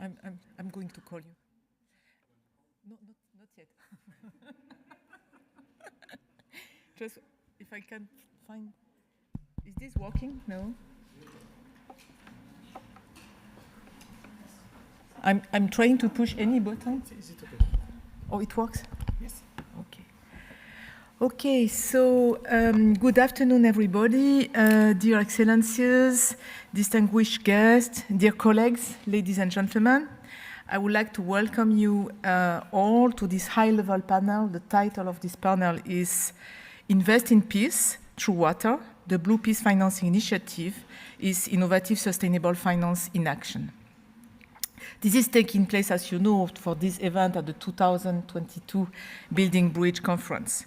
I'm going to call you. No, not yet. Just if I can find. Is this working? No. I'm trying to push any button. Is it okay? Oh, it works? Yes. Okay. Okay, so good afternoon, everybody. Dear Excellencies, distinguished guests, dear colleagues, ladies and gentlemen. I would like to welcome you all to this high-level panel. The title of this panel is Invest in Peace Through Water. The Blue Peace Financing Initiative is Innovative Sustainable Finance in Action. This is taking place, as you know, for this event at the 2022 Building Bridge Conference.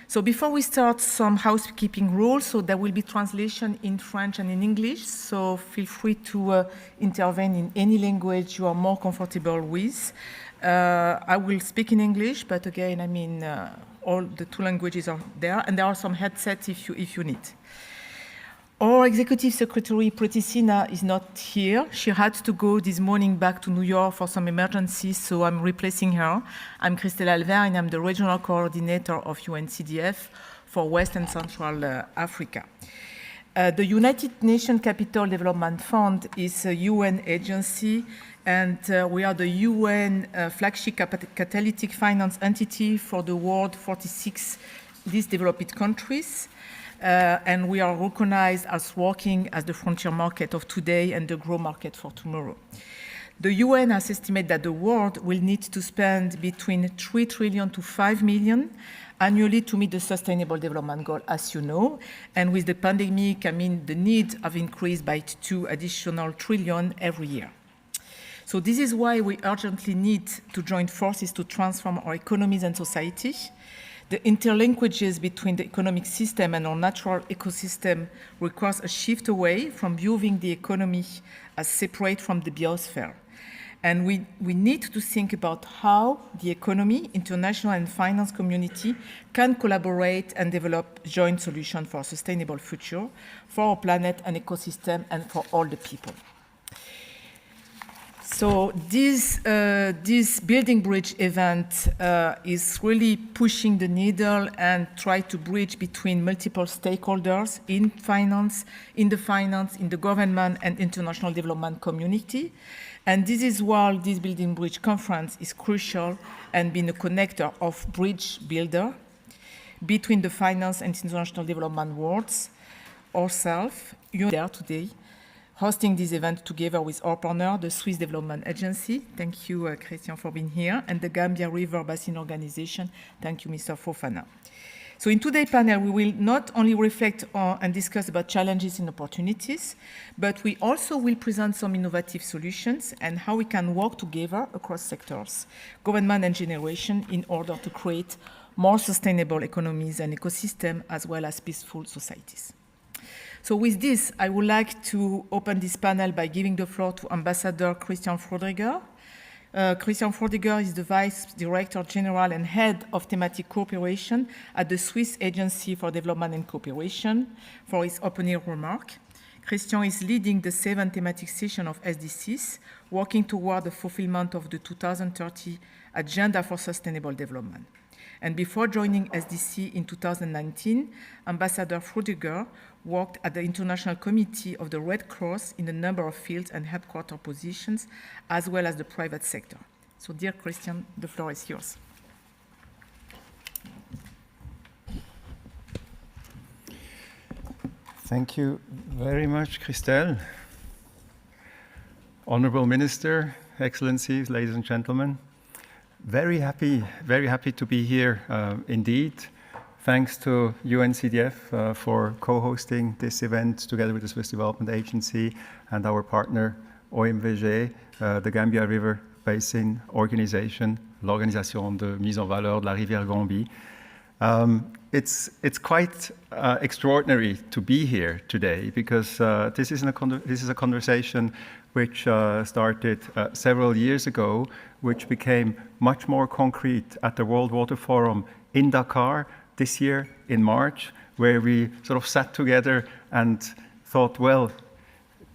So before we start, some housekeeping rules. So there will be translation in French and in English. So feel free to intervene in any language you are more comfortable with. I will speak in English, but again, I mean, all the two languages are there, and there are some headsets if you need. Our Executive Secretary, Pretisina, is not here. She had to go this morning back to New York for some emergency, so I'm replacing her. I'm Christelle Alvert, and I'm the Regional Coordinator of UNCDF for West and Central Africa. The United Nations Capital Development Fund is a UN agency, and we are the UN flagship catalytic finance entity for the world 46 least developed countries. And we are recognized as working as the frontier market of today and the growth market for tomorrow. The UN has estimated that the world will need to spend between 3 trillion to 5 million annually to meet the Sustainable Development Goal, as you know. And with the pandemic, I mean, the need have increased by 2 additional trillion every year. So this is why we urgently need to join forces to transform our economies and society. The interlinkages between the economic system and our natural ecosystem requires a shift away from viewing the economy as separate from the biosphere. And we need to think about how the economy, international and finance community can collaborate and develop joint solutions for a sustainable future for our planet and ecosystem and for all the people. So this Building Bridge event is really pushing the needle and try to bridge between multiple stakeholders in the government and international development community. And this is why this Building Bridge conference is crucial and being a connector of bridge builder between the finance and international development worlds. Ourselves, you're there today, hosting this event together with our partner, the Swiss Development Agency. Thank you, Christian, for being here, and the Gambia River Basin Organization. Thank you, Mr. Fofana. So in today's panel, we will not only reflect on and discuss about challenges and opportunities, but we also will present some innovative solutions and how we can work together across sectors, government and generation, in order to create more sustainable economies and ecosystems, as well as peaceful societies. So with this, I would like to open this panel by giving the floor to Ambassador Christian Frodriger. Christian Frodriger is the Vice Director General and Head of Thematic Cooperation at the Swiss Agency for Development and Cooperation for his opening remark. Christian is leading the 7th thematic session of SDCs, working toward the fulfillment of the 2030 Agenda for Sustainable Development. And before joining SDC in 2019, Ambassador Frodriger worked at the International Committee of the Red Cross in a number of fields and headquarter positions, as well as the private sector. So, dear Christian, the floor is yours. Thank you very much, Christelle. Honorable Minister, Excellencies, ladies and gentlemen. Very happy to be here indeed. Thanks to UNCDF for co-hosting this event together with the Swiss Development Agency and our partner OMVG, the Gambia River Basin Organization, l'Organisation de mise en valeur de la rivière Gambie. It's quite extraordinary to be here today because this is a conversation which started several years ago, which became much more concrete at the World Water Forum in Dakar this year in March, where we sort of sat together and thought, well,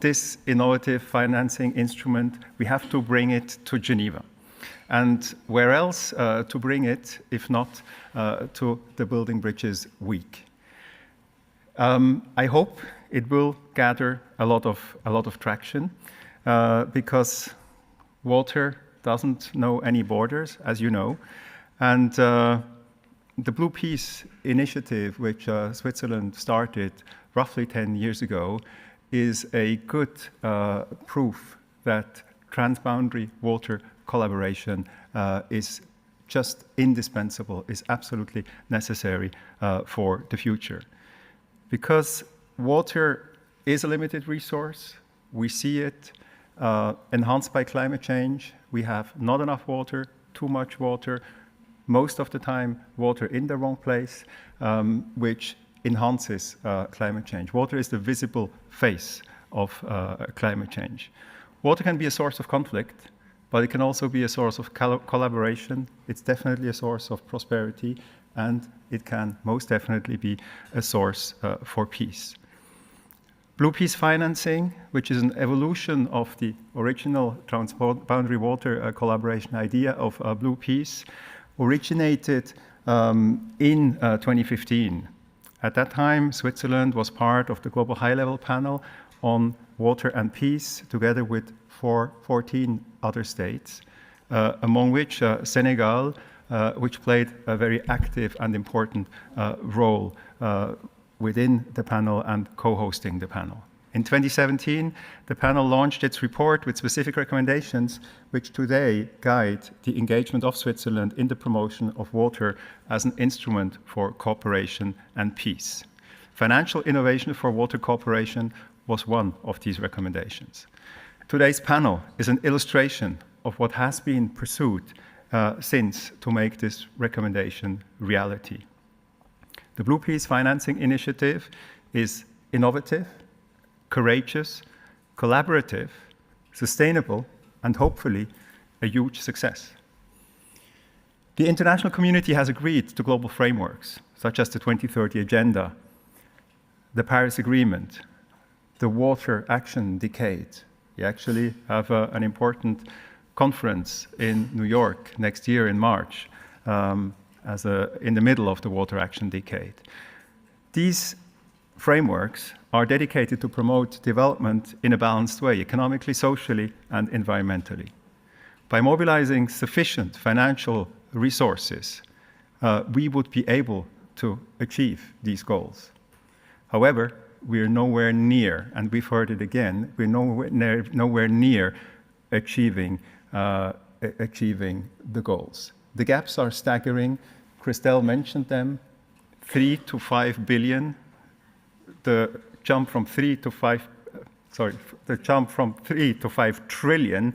this innovative financing instrument, we have to bring it to Geneva. And where else to bring it, if not to the Building Bridges Week? I hope it will gather a lot of traction because water doesn't know any borders, as you know. And the Blue Peace initiative, which Switzerland started roughly 10 years ago, is a good proof that transboundary water collaboration is just indispensable, is absolutely necessary for the future. Because water is a limited resource, we see it enhanced by climate change. We have not enough water, too much water, most of the time water in the wrong place, which enhances climate change. Water is the visible face of climate change. Water can be a source of conflict, but it can also be a source of collaboration. It's definitely a source of prosperity, and it can most definitely be a source for peace. Blue Peace financing, which is an evolution of the original transboundary water collaboration idea of Blue Peace, originated in 2015. At that time, Switzerland was part of the Global High-Level Panel on Water and Peace, together with 14 other states, among which Senegal, which played a very active and important role within the panel and co-hosting the panel. In 2017, the panel launched its report with specific recommendations, which today guide the engagement of Switzerland in the promotion of water as an instrument for cooperation and peace. Financial innovation for water cooperation was one of these recommendations. Today's panel is an illustration of what has been pursued since to make this recommendation reality. The Blue Peace Financing Initiative is innovative, courageous, collaborative, sustainable, and hopefully a huge success. The international community has agreed to global frameworks, such as the 2030 Agenda, the Paris Agreement, the Water Action Decade. We actually have an important conference in New York next year in March, in the middle of the Water Action Decade. These frameworks are dedicated to promote development in a balanced way, economically, socially, and environmentally. By mobilizing sufficient financial resources, we would be able to achieve these goals. However, we're nowhere near, and we've heard it again, we're nowhere near achieving the goals. The gaps are staggering. Christelle mentioned them, 3 to 5 billion. The jump from 3 to 5 trillion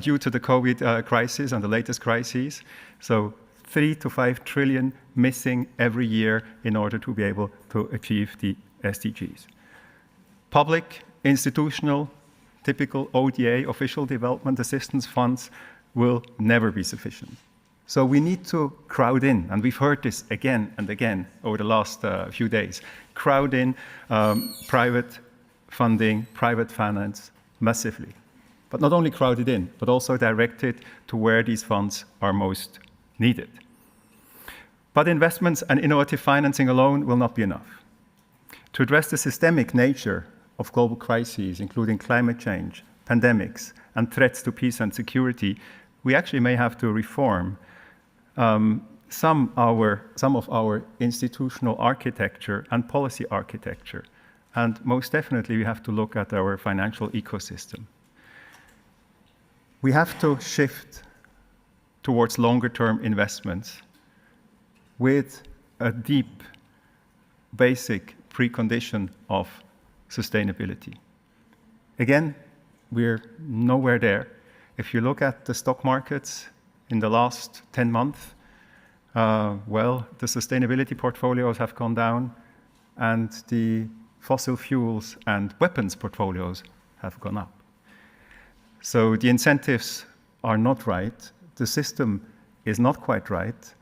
due to the COVID crisis and the latest crises. So 3 to 5 trillion missing every year in order to be able to achieve the SDGs. Public, institutional, typical ODA, official development assistance funds, will never be sufficient. So we need to crowd in, and we've heard this again and again over the last few days, crowd in private funding, private finance massively. But not only crowd it in, but also direct it to where these funds are most needed. But investments and innovative financing alone will not be enough. To address the systemic nature of global crises, including climate change, pandemics, and threats to peace and security, we actually may have to reform some of our institutional architecture and policy architecture. And most definitely, we have to look at our financial ecosystem. We have to shift towards longer-term investments with a deep, basic precondition of sustainability. Again, we're nowhere there. If you look at the stock markets in the last 10 months, the sustainability portfolios have gone down, and the fossil fuels and weapons portfolios have gone up. So the incentives are not right, the system is not quite right,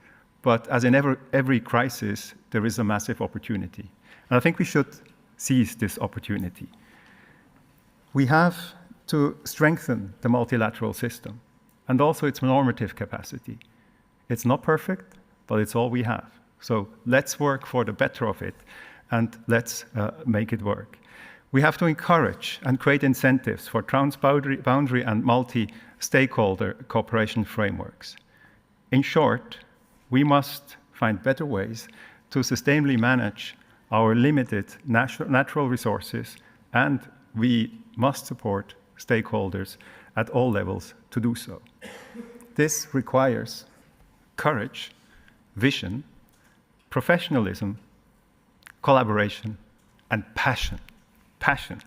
but as in every crisis, there is a massive opportunity. And I think we should seize this opportunity. We have to strengthen the multilateral system and also its normative capacity. It's not perfect, but it's all we have. So let's work for the better of it, and let's make it work. We have to encourage and create incentives for transboundary and multi-stakeholder cooperation frameworks. In short, we must find better ways to sustainably manage our limited natural resources, and we must support stakeholders at all levels to do so. This requires courage, vision, professionalism, collaboration, and passion. Passion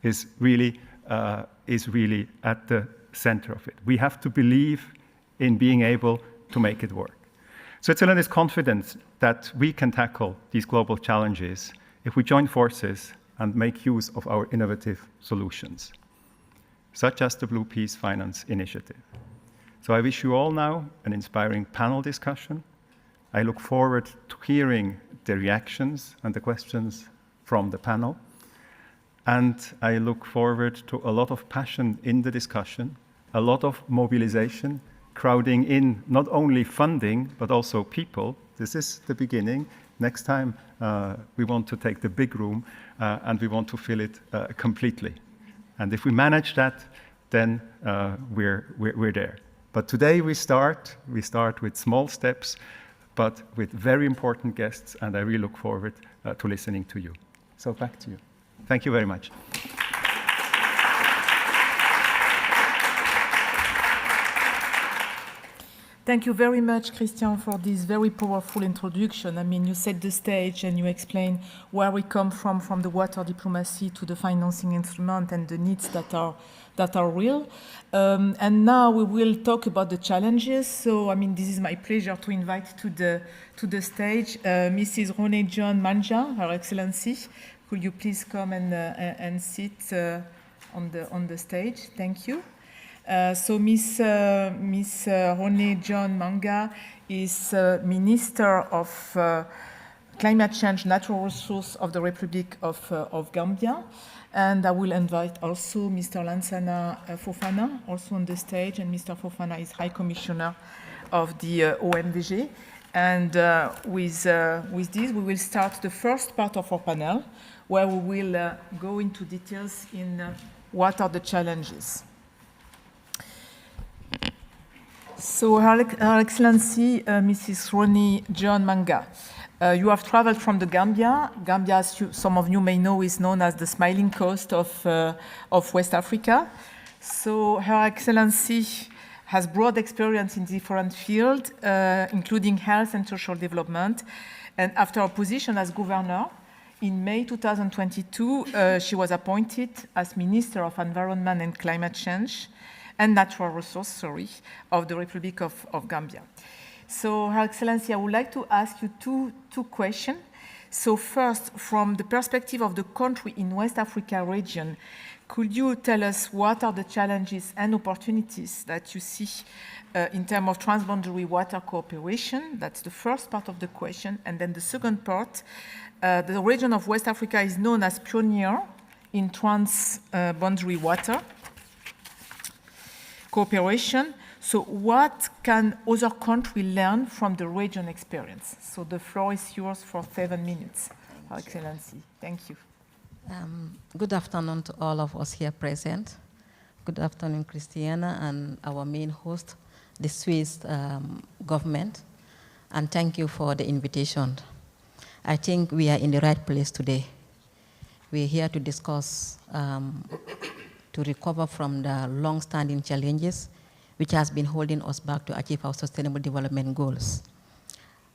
is really at the center of it. We have to believe in being able to make it work. Switzerland is confident that we can tackle these global challenges if we join forces and make use of our innovative solutions, such as the Blue Peace Finance Initiative. So I wish you all now an inspiring panel discussion. I look forward to hearing the reactions and the questions from the panel. And I look forward to a lot of passion in the discussion, a lot of mobilization, crowding in not only funding, but also people. This is the beginning. Next time, we want to take the big room and we want to fill it completely. And if we manage that, then we're there. But today we start with small steps, but with very important guests, and I really look forward to listening to you. So back to you. Thank you very much. Thank you very much, Christian, for this very powerful introduction. I mean, you set the stage and you explain where we come from the water diplomacy to the financing instrument and the needs that are real. And now we will talk about the challenges. So, I mean, this is my pleasure to invite to the stage Mrs. Ronnie John Manja, Her Excellency. Could you please come and sit on the stage? Thank you. So Miss Ronnie John Manga is Minister of Climate Change, Natural Resource of the Republic of Gambia. And I will invite also Mr. Lansana Fofana, also on the stage. And Mr. Fofana is High Commissioner of the OMVG. And with this, we will start the first part of our panel, where we will go into details in what are the challenges. So, Her Excellency, Mrs. Ronnie John Manga, you have traveled from the Gambia. Gambia, as some of you may know, is known as the smiling coast of West Africa. So, Her Excellency has broad experience in different fields, including health and social development. And after her position as governor, in May 2022, she was appointed as Minister of Environment and Climate Change and Natural Resource, of the Republic of Gambia. So, Her Excellency, I would like to ask you two questions. So first, from the perspective of the country in West Africa region, could you tell us what are the challenges and opportunities that you see in terms of transboundary water cooperation? That's the first part of the question. And then the second part, the region of West Africa is known as pioneer in transboundary water cooperation. So what can other countries learn from the region experience? So the floor is yours for 7 minutes, Her Excellency. Thank you. Good afternoon to all of us here present. Good afternoon, Christiana, and our main host, the Swiss government. And thank you for the invitation. I think we are in the right place today. We're here to discuss to recover from the long-standing challenges which has been holding us back to achieve our sustainable development goals.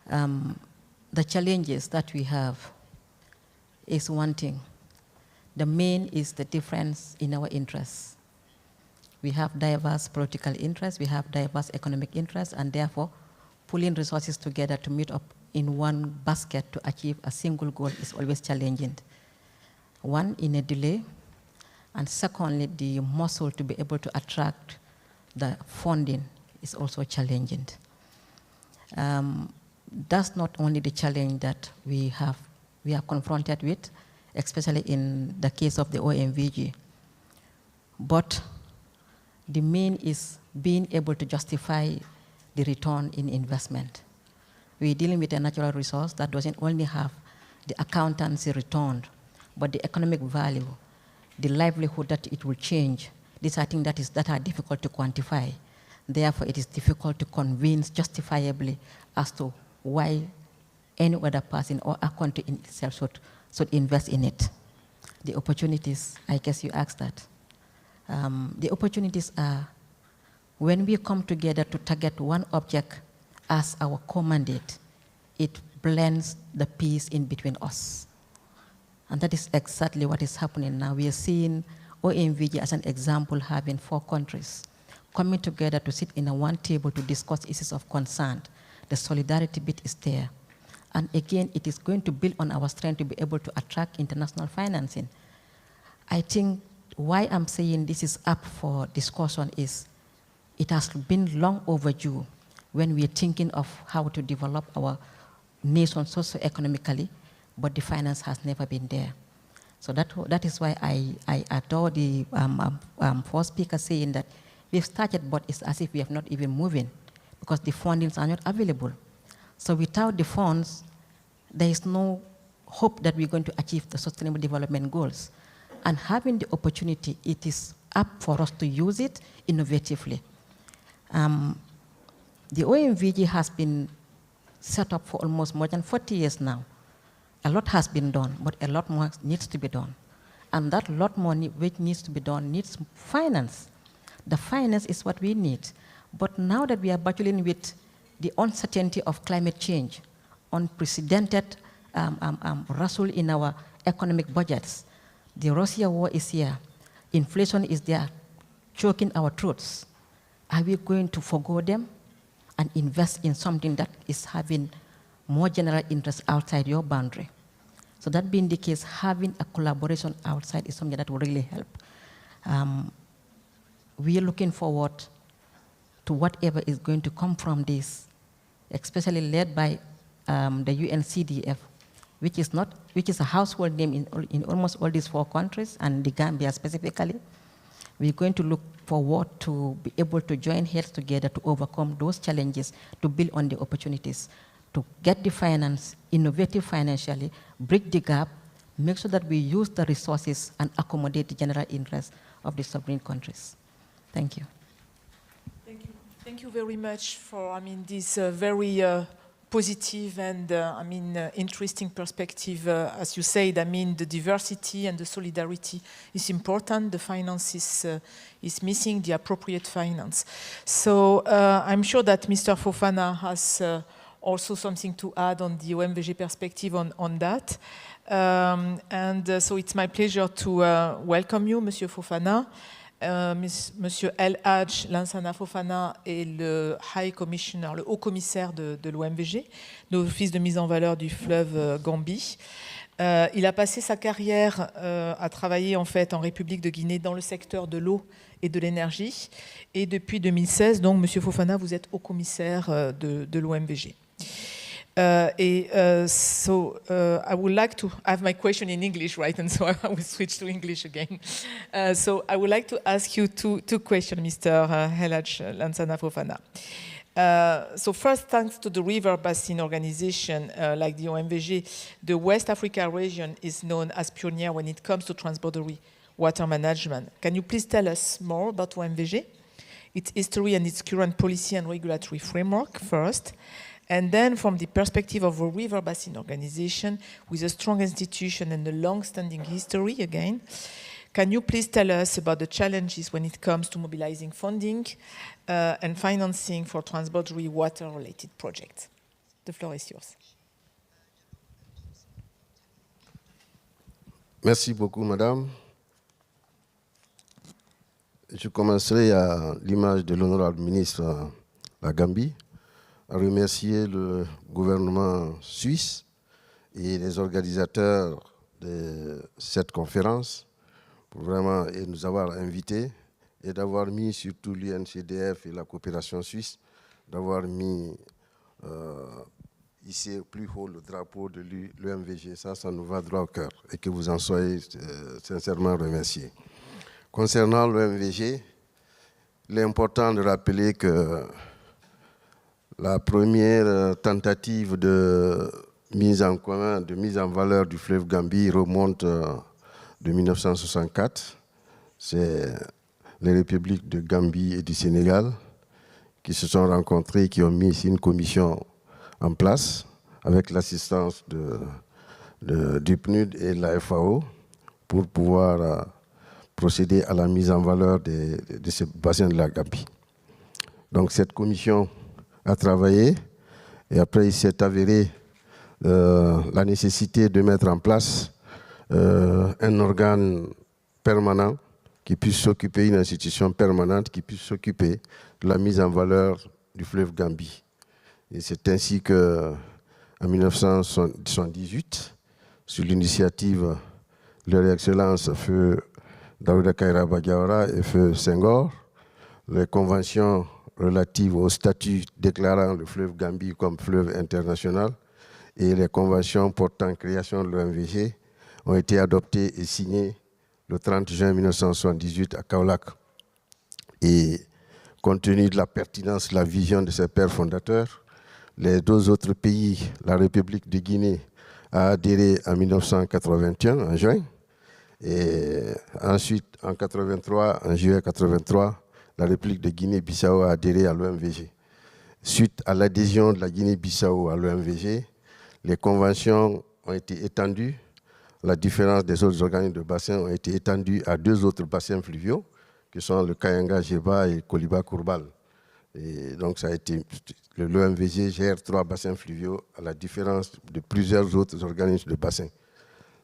The challenges that we have is one thing. The main is the difference in our interests. We have diverse political interests, we have diverse economic interests, and therefore pulling resources together to meet up in one basket to achieve a single goal is always challenging. One, in a delay, and secondly, the muscle to be able to attract the funding is also challenging. That's not only the challenge that we are confronted with, especially in the case of the OMVG. but the main is being able to justify the return in investment. We're dealing with a natural resource that doesn't only have the accountancy return, but the economic value, the livelihood that it will change. These are things that are difficult to quantify. Therefore, it is difficult to convince justifiably as to why any other person or a country in itself should invest in it. The opportunities, I guess you asked that. The opportunities are when we come together to target one object as our core mandate, it blends the peace in between us. And that is exactly what is happening now. We are seeing OMVG as an example having 4 countries coming together to sit in a one table to discuss issues of concern. The solidarity bit is there. And again, it is going to build on our strength to be able to attract international financing. I think why I'm saying this is up for discussion is it has been long overdue when we are thinking of how to develop our nation socio-economically, but the finance has never been there. So that is why I adore the first speaker saying that we've started, but it's as if we have not even moving because the fundings are not available. So without the funds, there is no hope that we're going to achieve the Sustainable Development Goals. And having the opportunity, it is up for us to use it innovatively. The OMVG has been set up for almost more than 40 years now. A lot has been done, but a lot more needs to be done. And that lot more which needs to be done needs finance. The finance is what we need. But now that we are battling with the uncertainty of climate change, unprecedented rustle in our economic budgets, the Russia war is here, inflation is there, choking our throats. Are we going to forgo them and invest in something that is having more general interest outside your boundary? So that being the case, having a collaboration outside is something that will really help. We are looking forward to whatever is going to come from this, especially led by the UNCDF, which is a household name in almost all these 4 countries, and the Gambia specifically. We're going to look forward to be able to join heads together to overcome those challenges, to build on the opportunities, to get the finance, innovative financially, bridge the gap, make sure that we use the resources and accommodate the general interest of the sovereign countries. Thank you. Thank you. Thank you very much for, this very positive and, interesting perspective. As you said, the diversity and the solidarity is important. The finance is missing, the appropriate finance. So I'm sure that Mr. Fofana has also something to add on the OMVG perspective on that. So it's my pleasure to welcome you, Monsieur Fofana. Monsieur El Hadj Lansana Fofana est le High Commissioner, le haut commissaire de l'OMVG, de l'Office de mise en valeur du fleuve Gambie. Il a passé sa carrière à travailler en fait en République de Guinée dans le secteur de l'eau et de l'énergie. Et depuis 2016, donc, Monsieur Fofana, vous êtes haut commissaire de l'OMVG. I would like to have my question in English, right? And so I will switch to English again. So I would like to ask you two questions, Mr. El Hadj Lansana Fofana. So first, thanks to the River Basin Organization, like the OMVG, the West Africa region is known as pioneer when it comes to transboundary water management. Can you please tell us more about OMVG, its history and its current policy and regulatory framework first? And then from the perspective of a River Basin Organization with a strong institution and a long-standing history again, can you please tell us about the challenges when it comes to mobilizing funding and financing for transboundary water-related projects? The floor is yours. Merci beaucoup, madame. Je commencerai à l'image de l'honorable ministre de la Gambie, à remercier le gouvernement suisse et les organisateurs de cette conférence pour vraiment nous avoir invités et d'avoir mis surtout l'UNCDF et la coopération suisse, d'avoir mis ici plus haut le drapeau de l'OMVG. Ça nous va droit au cœur et que vous en soyez sincèrement remerciés. Concernant l'OMVG, il est important de rappeler que la première tentative de mise en commun, de mise en valeur du fleuve Gambie remonte de 1964. C'est les républiques de Gambie et du Sénégal qui se sont rencontrées, qui ont mis une commission en place avec l'assistance du PNUD et de la FAO pour pouvoir procéder à la mise en valeur de ces bassins de la Gambie. Donc cette commission a travaillé et après il s'est avéré la nécessité de mettre en place un organe permanent qui puisse s'occuper, une institution permanente qui puisse s'occuper de la mise en valeur du fleuve Gambie. Et c'est ainsi qu'en 1978, sur l'initiative de leur Excellence Feu Daouda Kairaba Diawara et Feu Senghor, les conventions relatives au statut déclarant le fleuve Gambie comme fleuve international et les conventions portant création de l'OMVG ont été adoptées et signées le 30 juin 1978 à Kaolack. Et compte tenu de la pertinence de la vision de ses pères fondateurs, les deux autres pays, la République de Guinée a adhéré en 1981, en juin, et ensuite en 83, en juillet 83, la République de Guinée-Bissau a adhéré à l'OMVG. Suite à l'adhésion de la Guinée-Bissau à l'OMVG, les conventions ont été étendues. La différence des autres organismes de bassin ont été étendues à deux autres bassins fluviaux, qui sont le Kayanga-Jeba et le Koliba-Kourbal. Et donc, ça a été, l'OMVG gère 3 bassins fluviaux, à la différence de plusieurs autres organismes de bassins.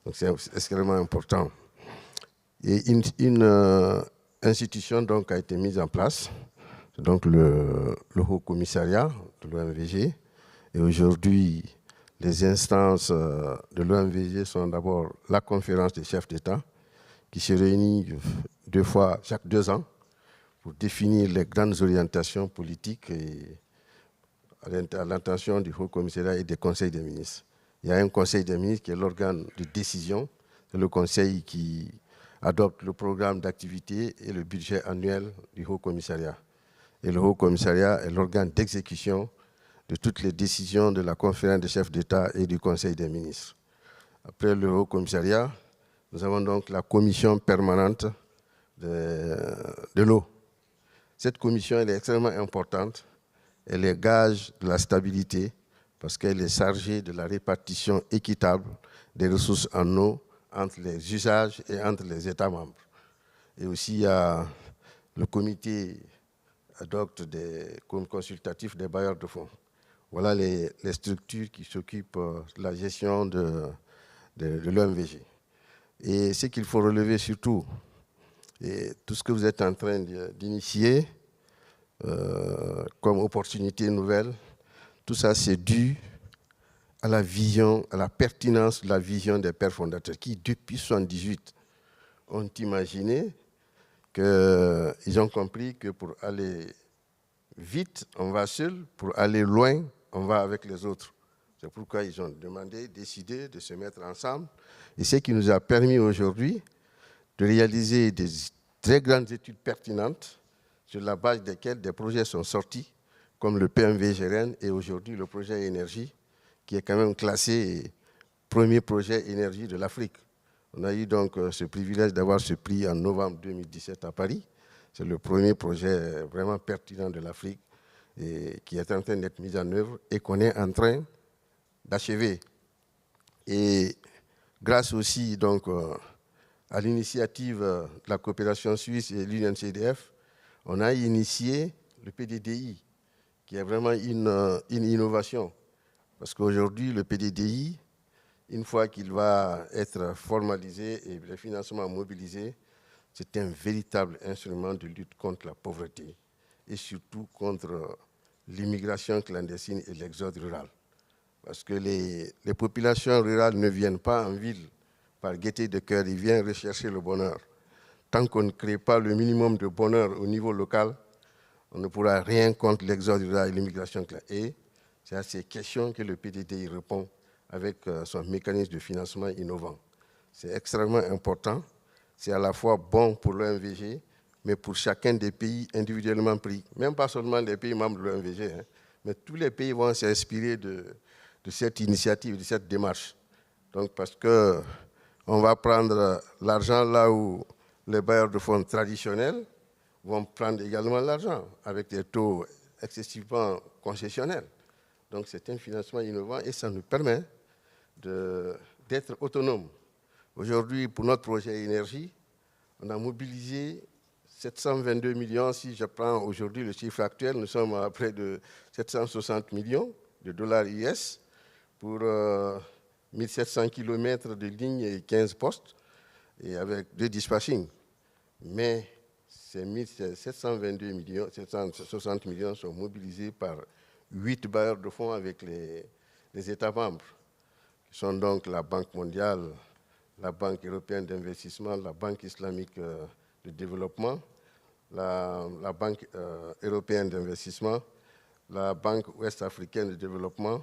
Donc, c'est extrêmement important. Et une institution donc, a été mise en place, donc le Haut Commissariat de l'OMVG. Et aujourd'hui, les instances de l'OMVG sont d'abord la conférence des chefs d'État, qui se réunit 2 fois chaque 2 ans pour définir les grandes orientations politiques et à l'intention du Haut Commissariat et des conseils des ministres. Il y a un conseil des ministres qui est l'organe de décision, c'est le conseil qui adopte le programme d'activité et le budget annuel du Haut Commissariat. Et le Haut Commissariat est l'organe d'exécution de toutes les décisions de la conférence des chefs d'État et du Conseil des ministres. Après le Haut Commissariat, nous avons donc la commission permanente de l'eau. Cette commission elle est extrêmement importante. Elle est gage de la stabilité parce qu'elle est chargée de la répartition équitable des ressources en eau entre les usages et entre les États membres. Et aussi, il y a le comité ad hoc consultatif des bailleurs de fonds. Voilà les structures qui s'occupent de la gestion de l'OMVG. Et ce qu'il faut relever surtout, et tout ce que vous êtes en train d'initier comme opportunité nouvelle, tout ça c'est dû à la vision, à la pertinence de la vision des pères fondateurs qui, depuis 1978, ont imaginé qu'ils ont compris que pour aller vite, on va seul, pour aller loin, on va avec les autres. C'est pourquoi ils ont décidé de se mettre ensemble. Et ce qui nous a permis aujourd'hui de réaliser des très grandes études pertinentes sur la base desquelles des projets sont sortis, comme le PMV-GRN et aujourd'hui le projet énergie, qui est quand même classé premier projet énergie de l'Afrique. On a eu donc ce privilège d'avoir ce prix en novembre 2017 à Paris. C'est le premier projet vraiment pertinent de l'Afrique et qui est en train d'être mis en œuvre et qu'on est en train d'achever. Et grâce aussi donc, à l'initiative de la coopération suisse et l'UNCDF, on a initié le PDDI, qui est vraiment une innovation. Parce qu'aujourd'hui, le PDDI, une fois qu'il va être formalisé et les financements mobilisés, c'est un véritable instrument de lutte contre la pauvreté et surtout contre l'immigration clandestine et l'exode rural. Parce que les populations rurales ne viennent pas en ville par gaieté de cœur, ils viennent rechercher le bonheur. Tant qu'on ne crée pas le minimum de bonheur au niveau local, on ne pourra rien contre l'exode rural et l'immigration clandestine. Et c'est à ces questions que le PDDI répond avec son mécanisme de financement innovant. C'est extrêmement important c'est à la fois bon pour l'OMVG, mais pour chacun des pays individuellement pris. Même pas seulement les pays membres de l'OMVG, hein, mais tous les pays vont s'inspirer de cette initiative, de cette démarche. Donc, parce qu'on va prendre l'argent là où les bailleurs de fonds traditionnels vont prendre également l'argent, avec des taux excessivement concessionnels. Donc, c'est un financement innovant et ça nous permet d'être autonomes. Aujourd'hui, pour notre projet énergie, on a mobilisé 722 millions. Si je prends aujourd'hui le chiffre actuel, nous sommes à près de 760 millions de dollars US pour 1700 km de lignes et 15 postes, et avec 2 dispatching. Mais ces 722 millions, 760 millions sont mobilisés par 8 bailleurs de fonds avec les États membres, qui sont donc la Banque mondiale, la Banque européenne d'investissement, la Banque islamique de développement, la Banque européenne d'investissement, la Banque ouest-africaine de développement,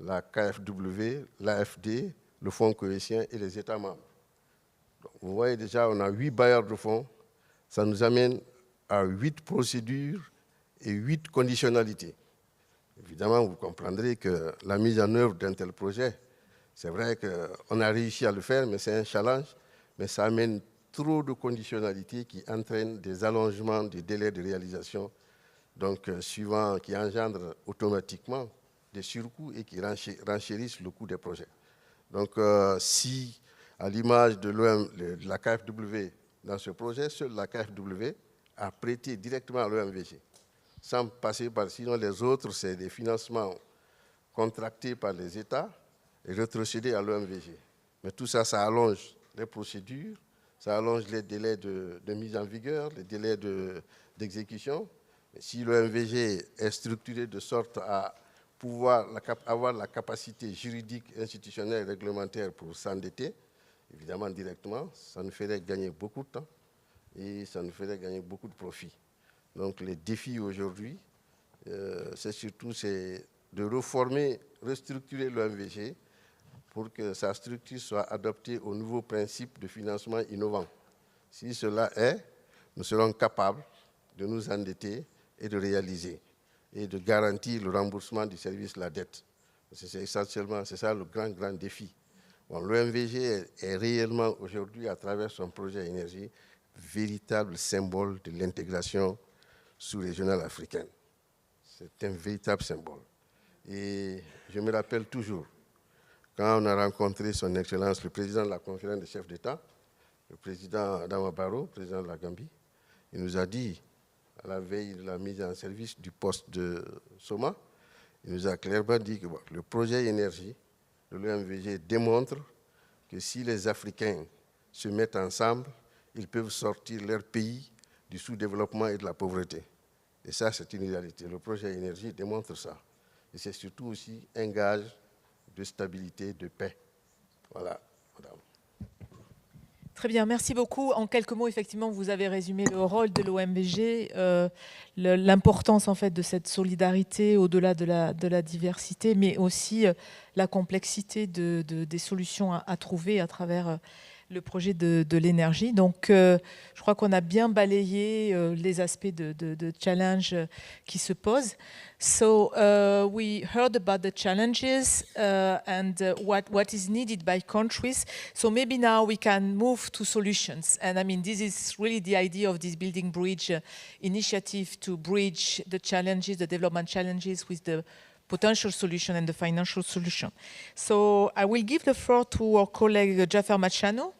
la KfW, l'AFD, le Fonds cohésien et les États membres. Donc, vous voyez déjà, on a 8 bailleurs de fonds. Ça nous amène à 8 procédures et 8 conditionnalités. Évidemment, vous comprendrez que la mise en œuvre d'un tel projet, c'est vrai qu'on a réussi à le faire, mais c'est un challenge. Mais ça amène trop de conditionnalités qui entraînent des allongements des délais de réalisation, donc qui engendrent automatiquement des surcoûts et qui renchérissent le coût des projets. Donc, si, à l'image de la KfW, dans ce projet, seule la KfW a prêté directement à l'OMVG, sans passer par, sinon les autres, c'est des financements contractés par les États et retrocédés à l'OMVG. Mais tout ça, ça allonge les procédures, ça allonge les délais de mise en vigueur, les délais d'exécution. Si l'OMVG est structuré de sorte à pouvoir avoir la capacité juridique, institutionnelle et réglementaire pour s'endetter, évidemment directement, ça nous ferait gagner beaucoup de temps et ça nous ferait gagner beaucoup de profits. Donc les défis aujourd'hui, c'est surtout de reformer, restructurer l'OMVG pour que sa structure soit adaptée aux nouveaux principes de financement innovants. Si cela est, nous serons capables de nous endetter et de réaliser et de garantir le remboursement du service de la dette. C'est essentiellement, c'est ça le grand défi. Bon, l'OMVG est réellement aujourd'hui, à travers son projet énergie, véritable symbole de l'intégration sous-régionale africaine. C'est un véritable symbole. Et je me rappelle toujours, quand on a rencontré son Excellence, le président de la conférence des chefs d'État, le président Adama Barrow, président de la Gambie, il nous a dit, à la veille de la mise en service du poste de Soma, il nous a clairement dit que le projet énergie de l'OMVG démontre que si les Africains se mettent ensemble, ils peuvent sortir leur pays du sous-développement et de la pauvreté. Et ça, c'est une réalité. Le projet énergie démontre ça. Et c'est surtout aussi un gage de stabilité, de paix. Voilà, madame. Très bien, merci beaucoup. En quelques mots, effectivement, vous avez résumé le rôle de l'OMVG, l'importance en fait de cette solidarité au-delà de la diversité, mais aussi la complexité des solutions à trouver à travers le projet de l'énergie. Donc, je crois qu'on a bien balayé les aspects de challenge qui se posent. So, we heard about the challenges and what is needed by countries. So maybe now we can move to solutions. And I mean, this is really the idea of this Building Bridge initiative, to bridge the challenges, the development challenges with the potential solution and the financial solution. So I will give the floor to our colleague Jaffer Machano.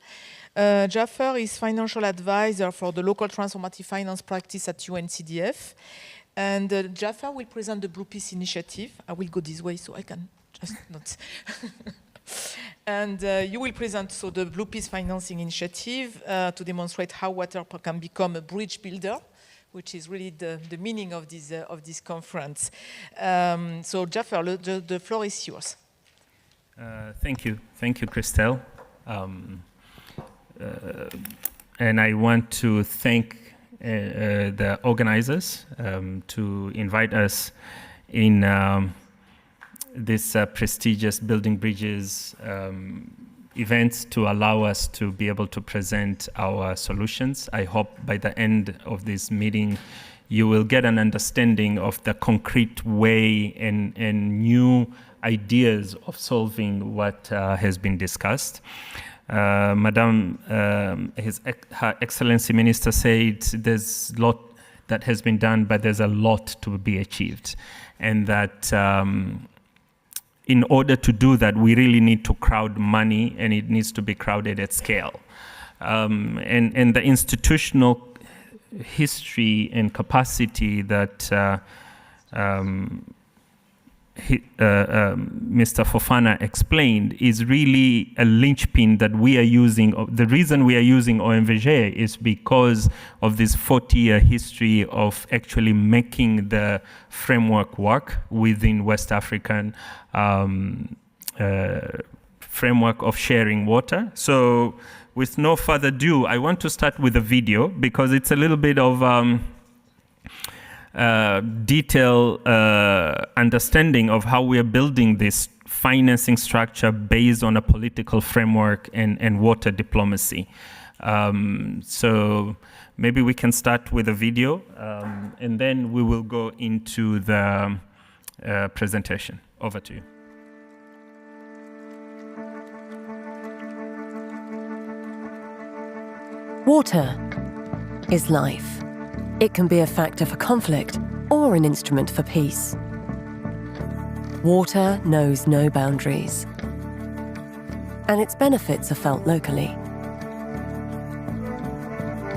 Jaffer is financial advisor for the local transformative finance practice at UNCDF. And Jaffer will present the Blue Peace initiative. I will go this way so I can just not. And you will present the Blue Peace financing initiative to demonstrate how water can become a bridge builder, which is really the meaning of this conference. So Jaffer, the floor is yours. Thank you, Christelle. And I want to thank the organizers to invite us in this prestigious Building Bridges events to allow us to be able to present our solutions. I hope by the end of this meeting, you will get an understanding of the concrete way and new ideas of solving what has been discussed. Madam, Her Excellency Minister said there's a lot that has been done, but there's a lot to be achieved. And that in order to do that, we really need to crowd money, and it needs to be crowded at scale. And the institutional history and capacity that Mr. Fofana explained is really a linchpin that we are using. The reason we are using OMVG is because of this 40-year history of actually making the framework work within West African framework of sharing water. So with no further ado, I want to start with a video because it's a little bit of detailed understanding of how we are building this financing structure based on a political framework and water diplomacy. So maybe we can start with a video and then we will go into the presentation. Over to you. Water is life. It can be a factor for conflict or an instrument for peace. Water knows no boundaries, and its benefits are felt locally.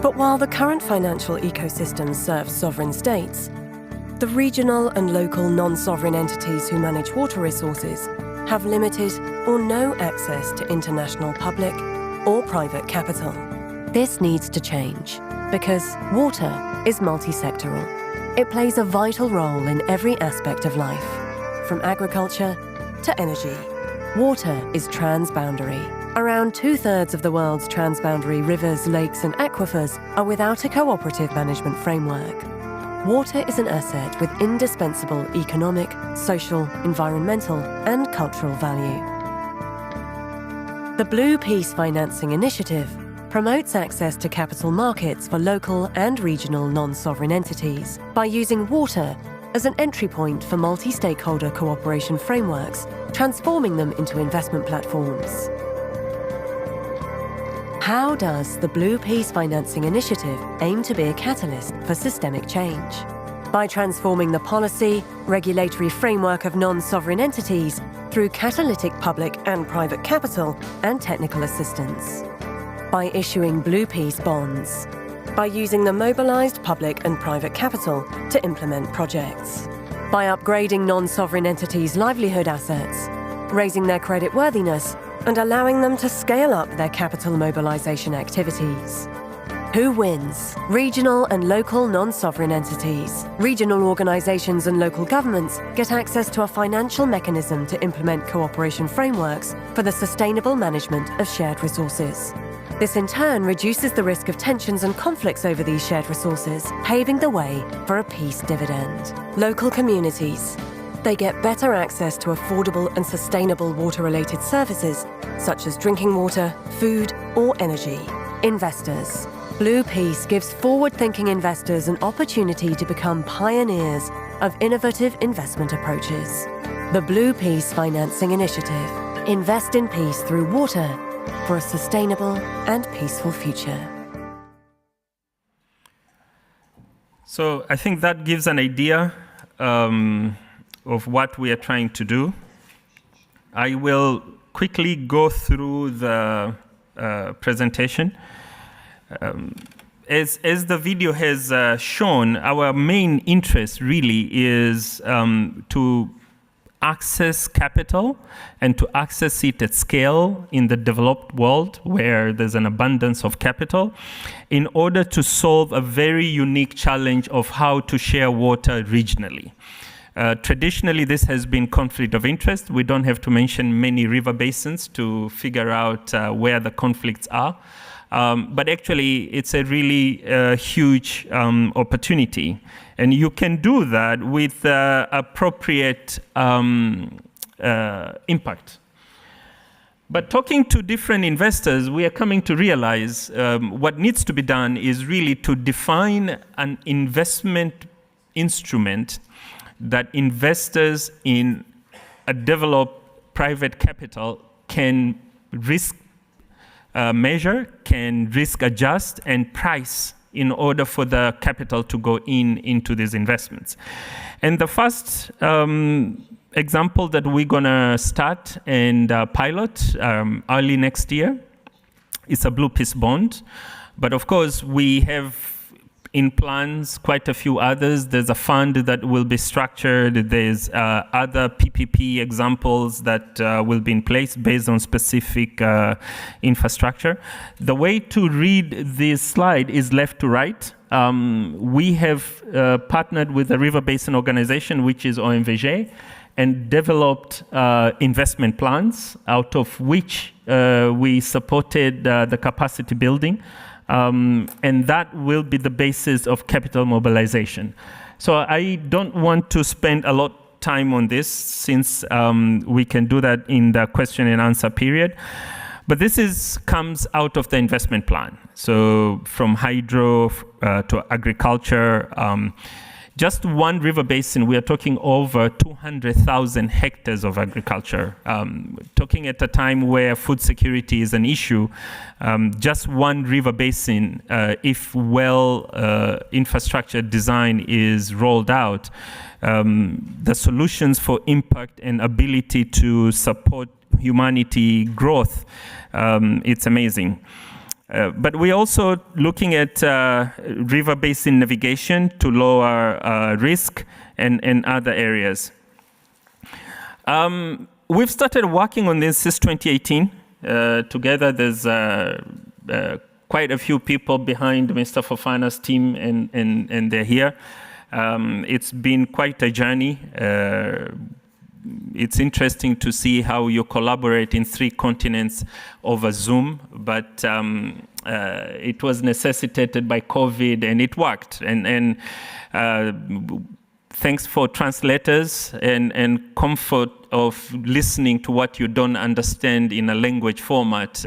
But while the current financial ecosystem serves sovereign states, the regional and local non-sovereign entities who manage water resources have limited or no access to international public or private capital. This needs to change because water is multi-sectoral. It plays a vital role in every aspect of life, from agriculture to energy. Water is transboundary. Around 2/3 of the world's transboundary rivers, lakes and aquifers are without a cooperative management framework. Water is an asset with indispensable economic, social, environmental and cultural value. The Blue Peace Financing Initiative promotes access to capital markets for local and regional non-sovereign entities by using water as an entry point for multi-stakeholder cooperation frameworks, transforming them into investment platforms. How does the Blue Peace Financing Initiative aim to be a catalyst for systemic change? By transforming the policy, regulatory framework of non-sovereign entities through catalytic public and private capital and technical assistance. By issuing Blue Peace bonds, by using the mobilized public and private capital to implement projects, by upgrading non-sovereign entities' livelihood assets, raising their creditworthiness, and allowing them to scale up their capital mobilization activities. Who wins? Regional and local non-sovereign entities. Regional organizations and local governments get access to a financial mechanism to implement cooperation frameworks for the sustainable management of shared resources. This in turn reduces the risk of tensions and conflicts over these shared resources, paving the way for a peace dividend. Local communities. They get better access to affordable and sustainable water-related services, such as drinking water, food, or energy. Investors. Blue Peace gives forward-thinking investors an opportunity to become pioneers of innovative investment approaches. The Blue Peace Financing Initiative. Invest in peace through water for a sustainable and peaceful future. So I think that gives an idea of what we are trying to do. I will quickly go through the presentation. As the video has shown, our main interest really is to access capital and to access it at scale in the developed world where there's an abundance of capital in order to solve a very unique challenge of how to share water regionally. Traditionally, this has been conflict of interest. We don't have to mention many river basins to figure out where the conflicts are. But actually, it's a really huge opportunity. And you can do that with appropriate impact. But talking to different investors, we are coming to realize what needs to be done is really to define an investment instrument that investors in a developed private capital can risk measure, can risk adjust and price in order for the capital to go into these investments. And the first example that we're gonna start and pilot early next year is a blue piece bond. But of course, we have in plans quite a few others. There's a fund that will be structured. There's other PPP examples that will be in place based on specific infrastructure. The way to read this slide is left to right. We have partnered with the River Basin Organization, which is OMVG, and developed investment plans, out of which we supported the capacity building. And that will be the basis of capital mobilization. So I don't want to spend a lot of time on this, since we can do that in the question and answer period. But this comes out of the investment plan. So from hydro to agriculture, just one river basin, we are talking over 200,000 hectares of agriculture. Talking at a time where food security is an issue, just one river basin, if infrastructure design is rolled out, the solutions for impact and ability to support humanity growth, it's amazing. But we're also looking at river basin navigation to lower risk and other areas. We've started working on this since 2018. Together, there's quite a few people behind Mr. Fofana's team, and they're here. It's been quite a journey. It's interesting to see how you collaborate in 3 continents over Zoom, but it was necessitated by COVID, and it worked. And thanks for translators and comfort of listening to what you don't understand in a language format,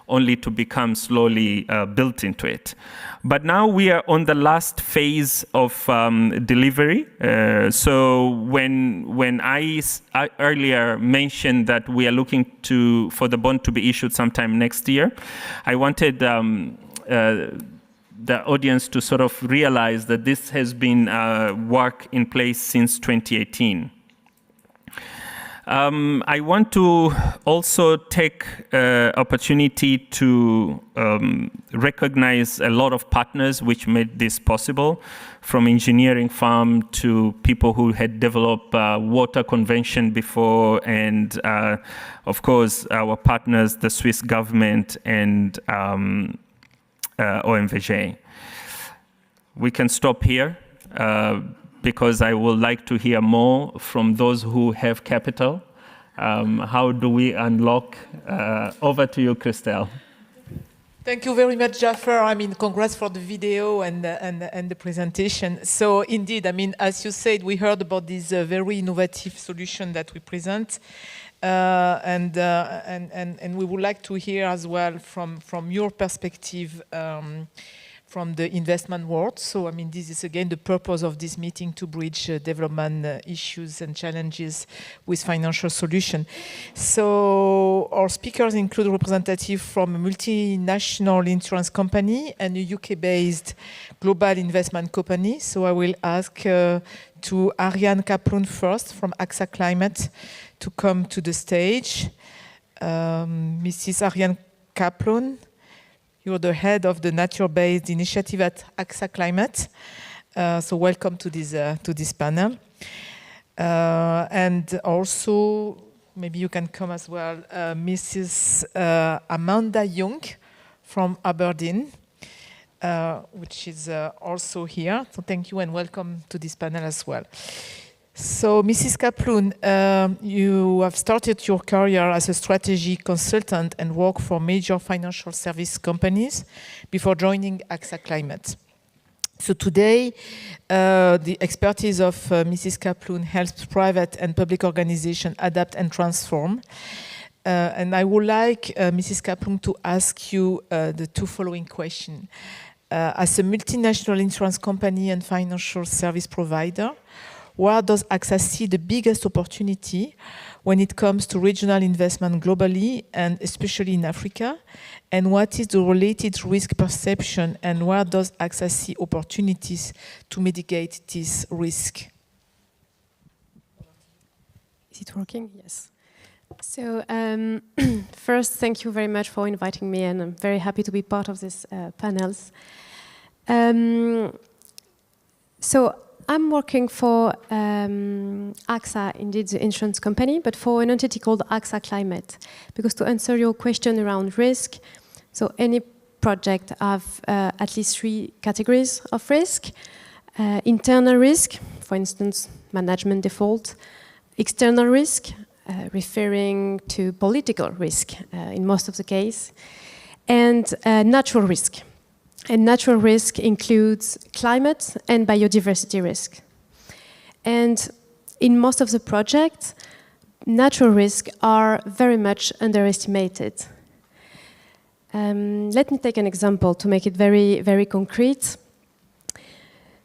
only to become slowly built into it. But now we are on the last phase of delivery. So when I earlier mentioned that we are looking for the bond to be issued sometime next year, I wanted the audience to sort of realize that this has been work in place since 2018. I want to also take opportunity to recognize a lot of partners which made this possible, from engineering firm to people who had developed water convention before, and of course our partners, the Swiss government and OMVG. We can stop here because I would like to hear more from those who have capital. How do we unlock? Over to you, Christelle. Thank you very much, Jaffer. I mean, congrats for the video and the presentation. So indeed, I mean, as you said, we heard about this very innovative solution that we present. And we would like to hear as well from your perspective from the investment world. So, I mean, this is again the purpose of this meeting, to bridge development issues and challenges with financial solution. So our speakers include representatives from a multinational insurance company and a UK-based global investment company. So I will ask to Ariane Kaplan first from AXA Climate to come to the stage. Mrs. Ariane Kaplan, you're the head of the nature-based initiative at AXA Climate. So welcome to this panel. And also, maybe you can come as well, Mrs. Amanda Young from Aberdeen, which is also here. So thank you and welcome to this panel as well. So, Mrs. Kaplan, you have started your career as a strategy consultant and worked for major financial service companies before joining AXA Climate. So today, the expertise of Mrs. Kaplan helps private and public organizations adapt and transform. And I would like Mrs. Kaplung to ask you the two following questions. As a multinational insurance company and financial service provider, where does AXA see the biggest opportunity when it comes to regional investment globally and especially in Africa? And what is the related risk perception, and where does AXA see opportunities to mitigate this risk? Is it working? Yes. So first, thank you very much for inviting me, and I'm very happy to be part of this panels. So I'm working for AXA, indeed the insurance company, but for an entity called AXA Climate. Because to answer your question around risk, so any project have at least 3 categories of risk. Internal risk, for instance, management default. External risk, referring to political risk in most of the case. And natural risk. And natural risk includes climate and biodiversity risk. And in most of the projects, natural risks are very much underestimated. Let me take an example to make it very, very concrete.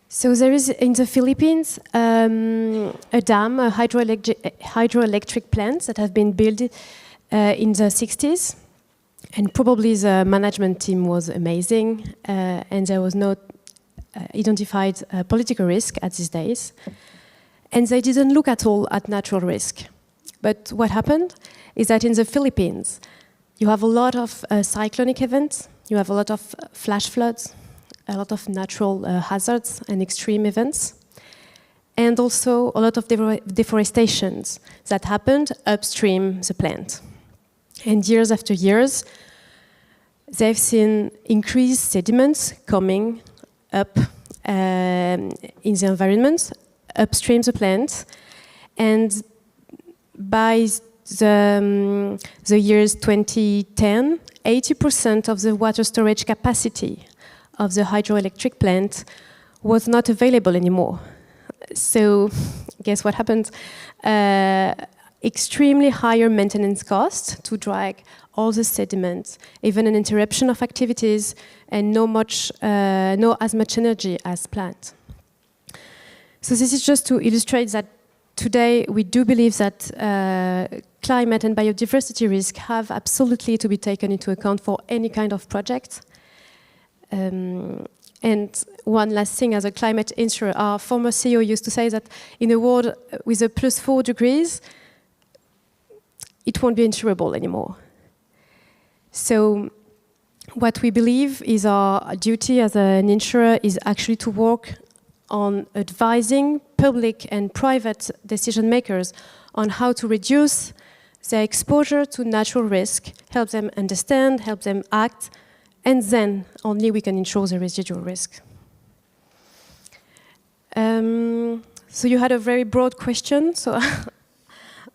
So there is in the Philippines a dam, a hydroelectric plant that have been built in the 60s. And probably the management team was amazing, and there was no identified political risk at these days. And they didn't look at all at natural risk. But what happened is that in the Philippines, you have a lot of cyclonic events, you have a lot of flash floods, a lot of natural hazards and extreme events, and also a lot of deforestations that happened upstream the plant. And years after years, they've seen increased sediments coming up in the environment, upstream the plant. And by the years 2010, 80% of the water storage capacity of the hydroelectric plant was not available anymore. So guess what happened? Extremely higher maintenance costs to drag all the sediments, even an interruption of activities, and no as much energy as planned. So this is just to illustrate that today we do believe that climate and biodiversity risk have absolutely to be taken into account for any kind of project. And one last thing, as a climate insurer, our former CEO used to say that in a world with a +4 degrees, it won't be insurable anymore. So what we believe is our duty as an insurer is actually to work on advising public and private decision makers on how to reduce their exposure to natural risk, help them understand, help them act, and then only we can insure the residual risk. So you had a very broad question, so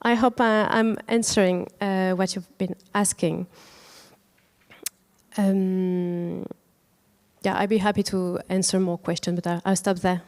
I hope I'm answering what you've been asking. Yeah, I'd be happy to answer more questions, but I'll stop there.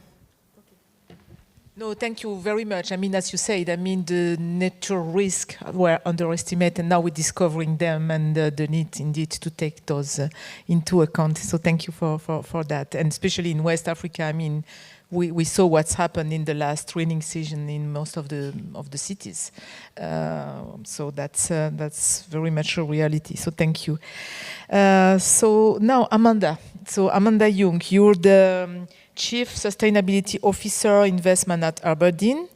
No, thank you very much. I mean, as you said, I mean, the natural risks were underestimated, and now we're discovering them, and the need indeed to take those into account. So thank you for that. And especially in West Africa, I mean, we saw what's happened in the last raining season in most of the cities. So that's very much a reality. So thank you. So now Amanda. So Amanda Young, you're the Chief Sustainability Officer Investment at Aberdeen.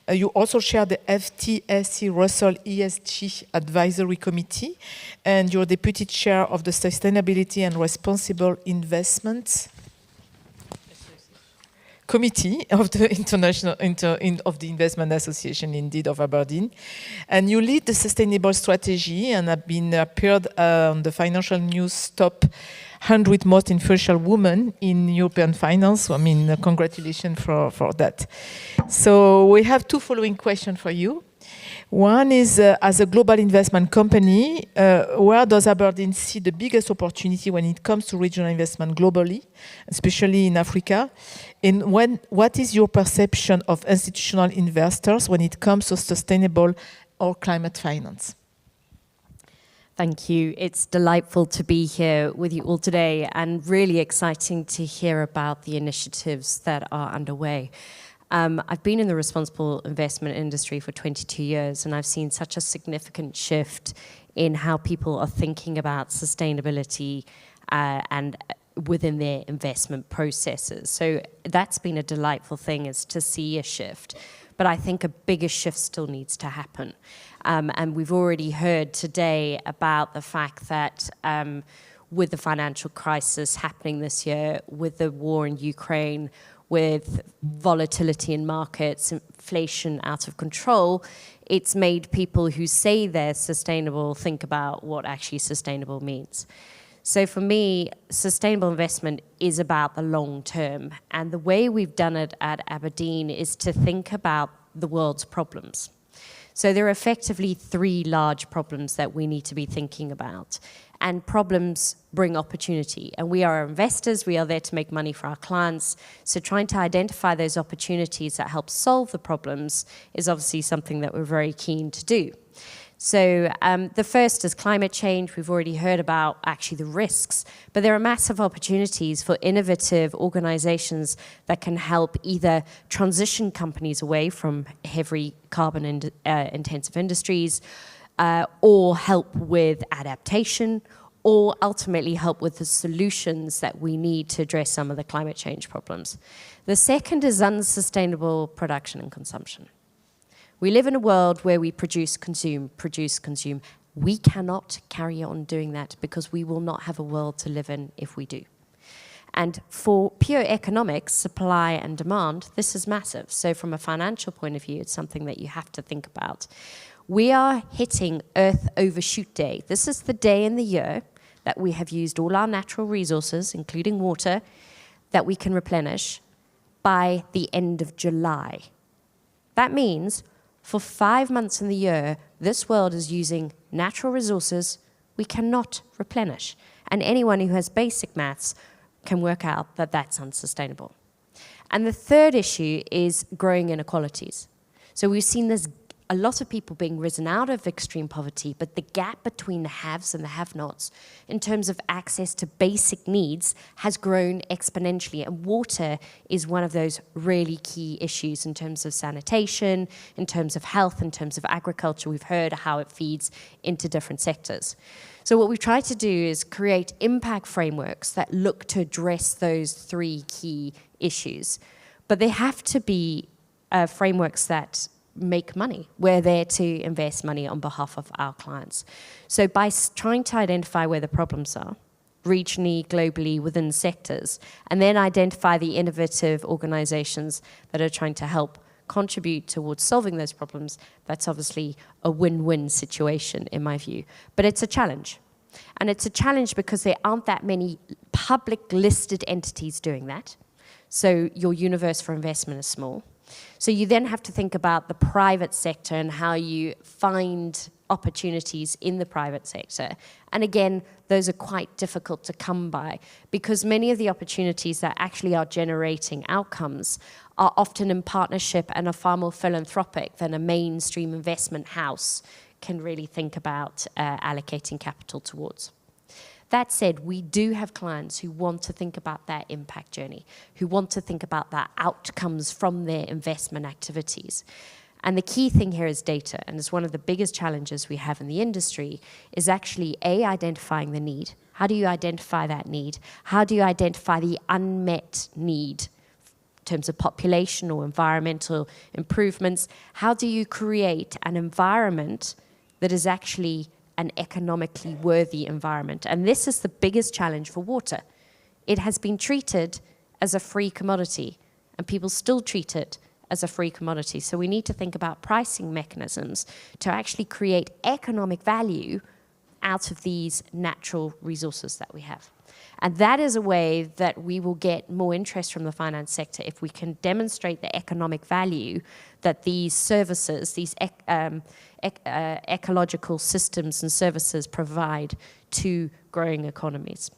You also chair the FTSE Russell ESG Advisory Committee, and you're Deputy Chair of the Sustainability and Responsible Investments Committee of the of the Investment Association, indeed, of Aberdeen. And you lead the sustainable strategy and have been appeared on the Financial News Top 100 Most Influential Women in European Finance. So, I mean, congratulations for that. So we have two following questions for you. One is, as a global investment company, where does Aberdeen see the biggest opportunity when it comes to regional investment globally, especially in Africa? And what is your perception of institutional investors when it comes to sustainable or climate finance? Thank you. It's delightful to be here with you all today and really exciting to hear about the initiatives that are underway. I've been in the responsible investment industry for 22 years and I've seen such a significant shift in how people are thinking about sustainability and within their investment processes. So that's been a delightful thing, is to see a shift. But I think a bigger shift still needs to happen. And we've already heard today about the fact that with the financial crisis happening this year, with the war in Ukraine, with volatility in markets, inflation out of control, it's made people who say they're sustainable think about what actually sustainable means. So for me, sustainable investment is about the long term. And the way we've done it at Aberdeen is to think about the world's problems. So there are effectively 3 large problems that we need to be thinking about. And problems bring opportunity. And we are investors, we are there to make money for our clients. So trying to identify those opportunities that help solve the problems is obviously something that we're very keen to do. So the first is climate change. We've already heard about actually the risks, but there are massive opportunities for innovative organizations that can help either transition companies away from heavy carbon intensive industries, or help with adaptation, or ultimately help with the solutions that we need to address some of the climate change problems. The second is unsustainable production and consumption. We live in a world where we produce, consume. We cannot carry on doing that because we will not have a world to live in if we do. And for pure economics, supply and demand, this is massive. So from a financial point of view, it's something that you have to think about. We are hitting Earth Overshoot Day. This is the day in the year that we have used all our natural resources, including water, that we can replenish by the end of July. That means for 5 months in the year, this world is using natural resources we cannot replenish. And anyone who has basic maths can work out that that's unsustainable. And the third issue is growing inequalities. So we've seen this, a lot of people being risen out of extreme poverty, but the gap between the haves and the have-nots in terms of access to basic needs has grown exponentially. And water is one of those really key issues in terms of sanitation, in terms of health, in terms of agriculture. We've heard how it feeds into different sectors. So what we've tried to do is create impact frameworks that look to address those 3 key issues. But they have to be frameworks that make money. We're there to invest money on behalf of our clients. So by trying to identify where the problems are, regionally, globally, within sectors, and then identify the innovative organizations that are trying to help contribute towards solving those problems, that's obviously a win-win situation in my view. But it's a challenge. And it's a challenge because there aren't that many public listed entities doing that. So your universe for investment is small. So you then have to think about the private sector and how you find opportunities in the private sector. And again, those are quite difficult to come by because many of the opportunities that actually are generating outcomes are often in partnership and are far more philanthropic than a mainstream investment house can really think about allocating capital towards. That said, we do have clients who want to think about their impact journey, who want to think about their outcomes from their investment activities. And the key thing here is data, and it's one of the biggest challenges we have in the industry, is actually identifying the need. How do you identify that need? How do you identify the unmet need in terms of population or environmental improvements? How do you create an environment that is actually an economically worthy environment? And this is the biggest challenge for water. It has been treated as a free commodity, and people still treat it as a free commodity. So we need to think about pricing mechanisms to actually create economic value out of these natural resources that we have. And that is a way that we will get more interest from the finance sector if we can demonstrate the economic value that these services, these ecological systems and services provide to growing economies.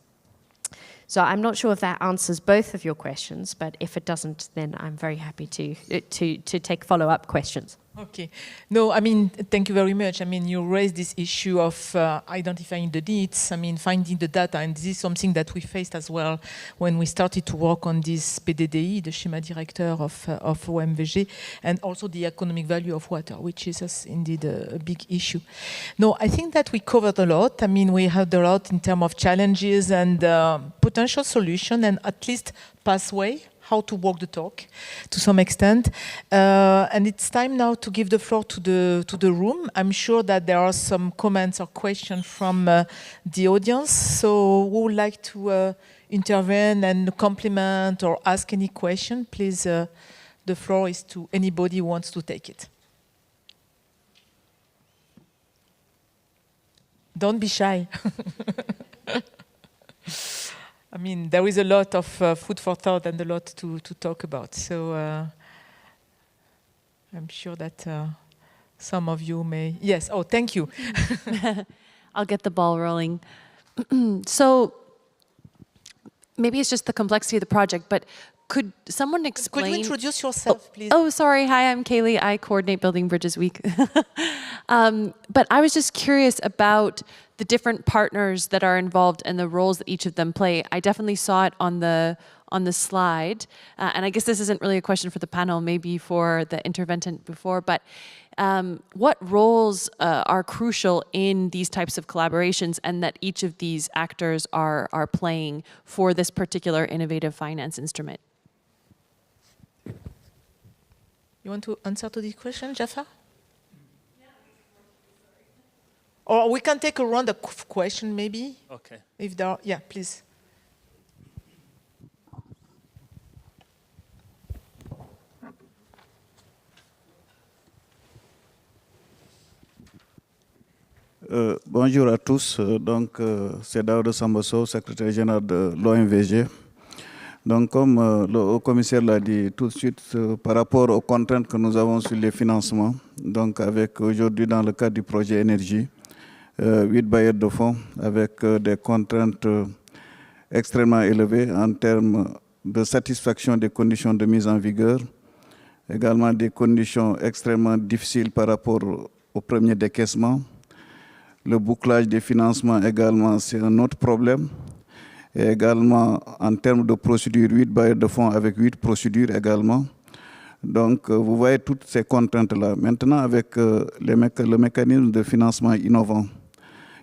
So I'm not sure if that answers both of your questions, but if it doesn't, then I'm very happy to take follow-up questions. Okay. No, I mean, thank you very much. I mean, you raised this issue of identifying the needs, I mean, finding the data, and this is something that we faced as well when we started to work on this PDDI, the Schéma Directeur of OMVG, and also the economic value of water, which is indeed a big issue. No, I think that we covered a lot. I mean, we had a lot in terms of challenges and potential solution, and at least pathway, how to walk the talk to some extent. And it's time now to give the floor to the room. I'm sure that there are some comments or questions from the audience. So who would like to intervene and compliment or ask any question? Please, the floor is to anybody who wants to take it. Don't be shy. I mean, there is a lot of food for thought and a lot to talk about. So I'm sure that some of you may... Yes, oh, thank you. I'll get the ball rolling. So maybe it's just the complexity of the project, but could someone explain... Could you introduce yourself, please? Oh, sorry. Hi, I'm Kaylee. I coordinate Building Bridges Week. But I was just curious about the different partners that are involved and the roles that each of them play. I definitely saw it on the slide, and I guess this isn't really a question for the panel, maybe for the intervenant before, but what roles are crucial in these types of collaborations and that each of these actors are playing for this particular innovative finance instrument? You want to answer to this question, Jafar? Or we can take a round of question, maybe. Okay. If there are, yeah, please. Bonjour à tous. C'est Daouda Sambasso, secrétaire général de l'OMVG. Donc, comme le haut-commissaire l'a dit tout de suite, par rapport aux contraintes que nous avons sur les financements, donc avec aujourd'hui dans le cadre du projet énergie, 8 bailleurs de fonds avec des contraintes extrêmement élevées en termes de satisfaction des conditions de mise en vigueur, également des conditions extrêmement difficiles par rapport au premier décaissement. Le bouclage des financements également, c'est un autre problème. Et également, en termes de procédures, 8 bailleurs de fonds avec 8 procédures également. Donc, vous voyez toutes ces contraintes-là. Maintenant, avec le mécanisme de financement innovant,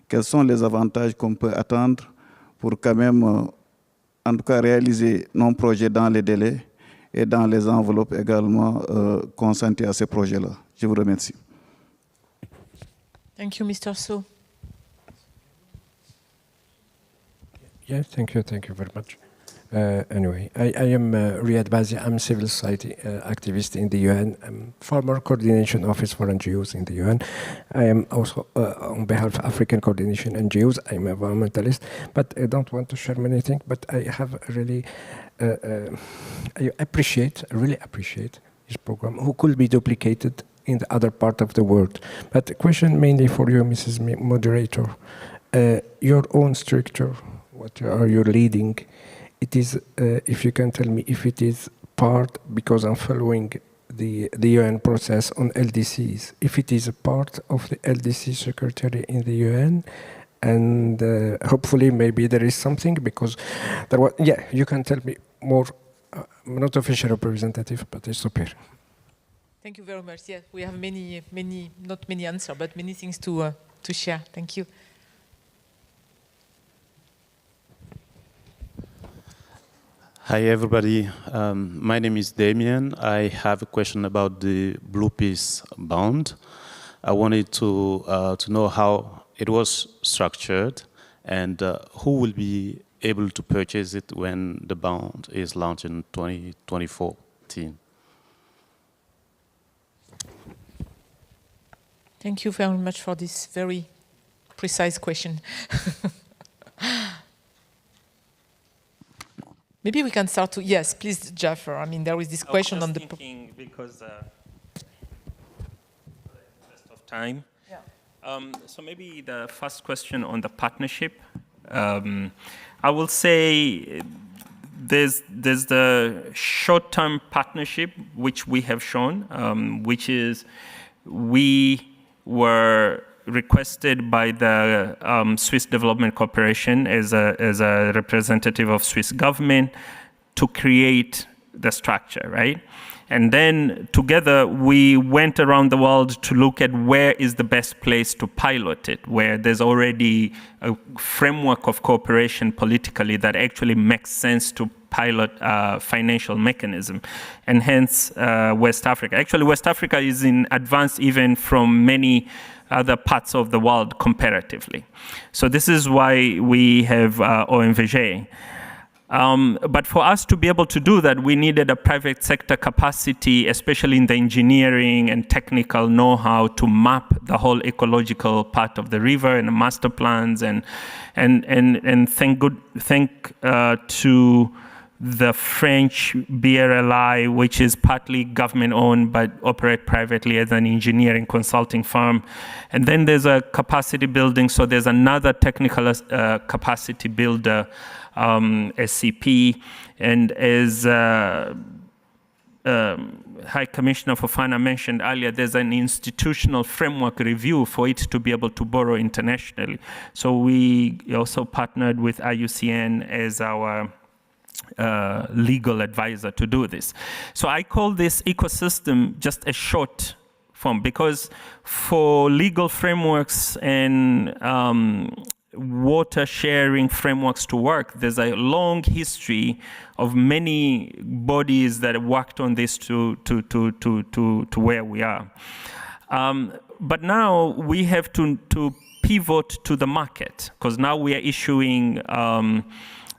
quels sont les avantages qu'on peut attendre pour quand même, en tout cas, réaliser nos projets dans les délais et dans les enveloppes également consenties à ces projets-là? Je vous remercie. Thank you, Mr. So. Yes, thank you very much. Anyway, I am Riyad Bazi. I'm civil society activist in the UN. I'm former coordination office for NGOs in the UN. I am also on behalf of African coordination NGOs. I'm a environmentalist, but I don't want to share many things. But I have really, I really appreciate this program, who could be duplicated in the other part of the world. But the question mainly for you, Mrs. Moderator, your own structure, what are you leading? It is, if you can tell me if it is part, because I'm following the UN process on LDCs, if it is a part of the LDC Secretary in the UN, and hopefully maybe there is something, because there was, yeah, you can tell me more, not official representative, but it's okay. Thank you very much. Yeah, we have many, not many answers, but many things to share. Thank you. Hi, everybody. My name is Damien. I have a question about the Blue Peace bond. I wanted to know how it was structured and who will be able to purchase it when the bond is launched in 2014. Thank you very much for this very precise question. Maybe we can start to, yes, please, Jafar. I mean, there is this question on the... Because just of time. Yeah. So maybe the first question on the partnership. I will say there's the short-term partnership, which we have shown, which is we were requested by the Swiss Development Corporation as a representative of Swiss government to create the structure, right? And then together we went around the world to look at where is the best place to pilot it, where there's already a framework of cooperation politically that actually makes sense to pilot a financial mechanism, and hence West Africa. Actually, West Africa is in advance even from many other parts of the world comparatively. So this is why we have OMVG. But for us to be able to do that, we needed a private sector capacity, especially in the engineering and technical know-how to map the whole ecological part of the river and the master plans, and thank to the French BRLI, which is partly government-owned but operate privately as an engineering consulting firm. And then there's a capacity building, so there's another technical capacity builder, SCP, and as High Commissioner for Finance mentioned earlier, there's an institutional framework review for it to be able to borrow internationally. So we also partnered with IUCN as our legal advisor to do this. So I call this ecosystem just a short form, because for legal frameworks and water sharing frameworks to work, there's a long history of many bodies that have worked on this to where we are. But now we have to pivot to the market, because now we are issuing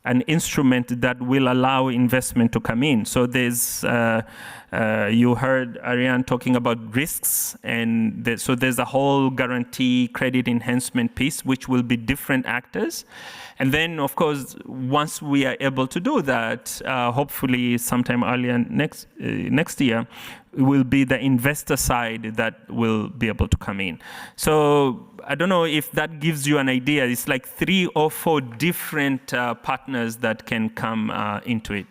an instrument that will allow investment to come in. So there's, you heard Ariane talking about risks, and so there's a whole guarantee credit enhancement piece, which will be different actors. And then, of course, once we are able to do that, hopefully sometime earlier next year, it will be the investor side that will be able to come in. So I don't know if that gives you an idea. It's like 3 or 4 different partners that can come into it.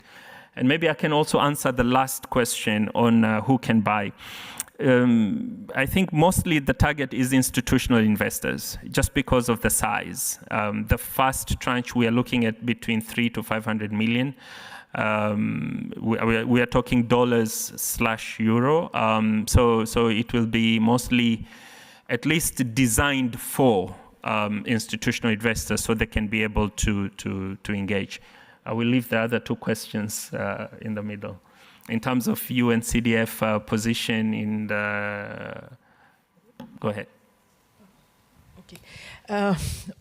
And maybe I can also answer the last question on who can buy. I think mostly the target is institutional investors, just because of the size. The first tranche we are looking at between 300 to 500 million. We are talking dollars/euro. So it will be mostly at least designed for institutional investors, so they can be able to engage. I will leave the other 2 questions in the middle. In terms of UNCDF position in the, go ahead. Okay.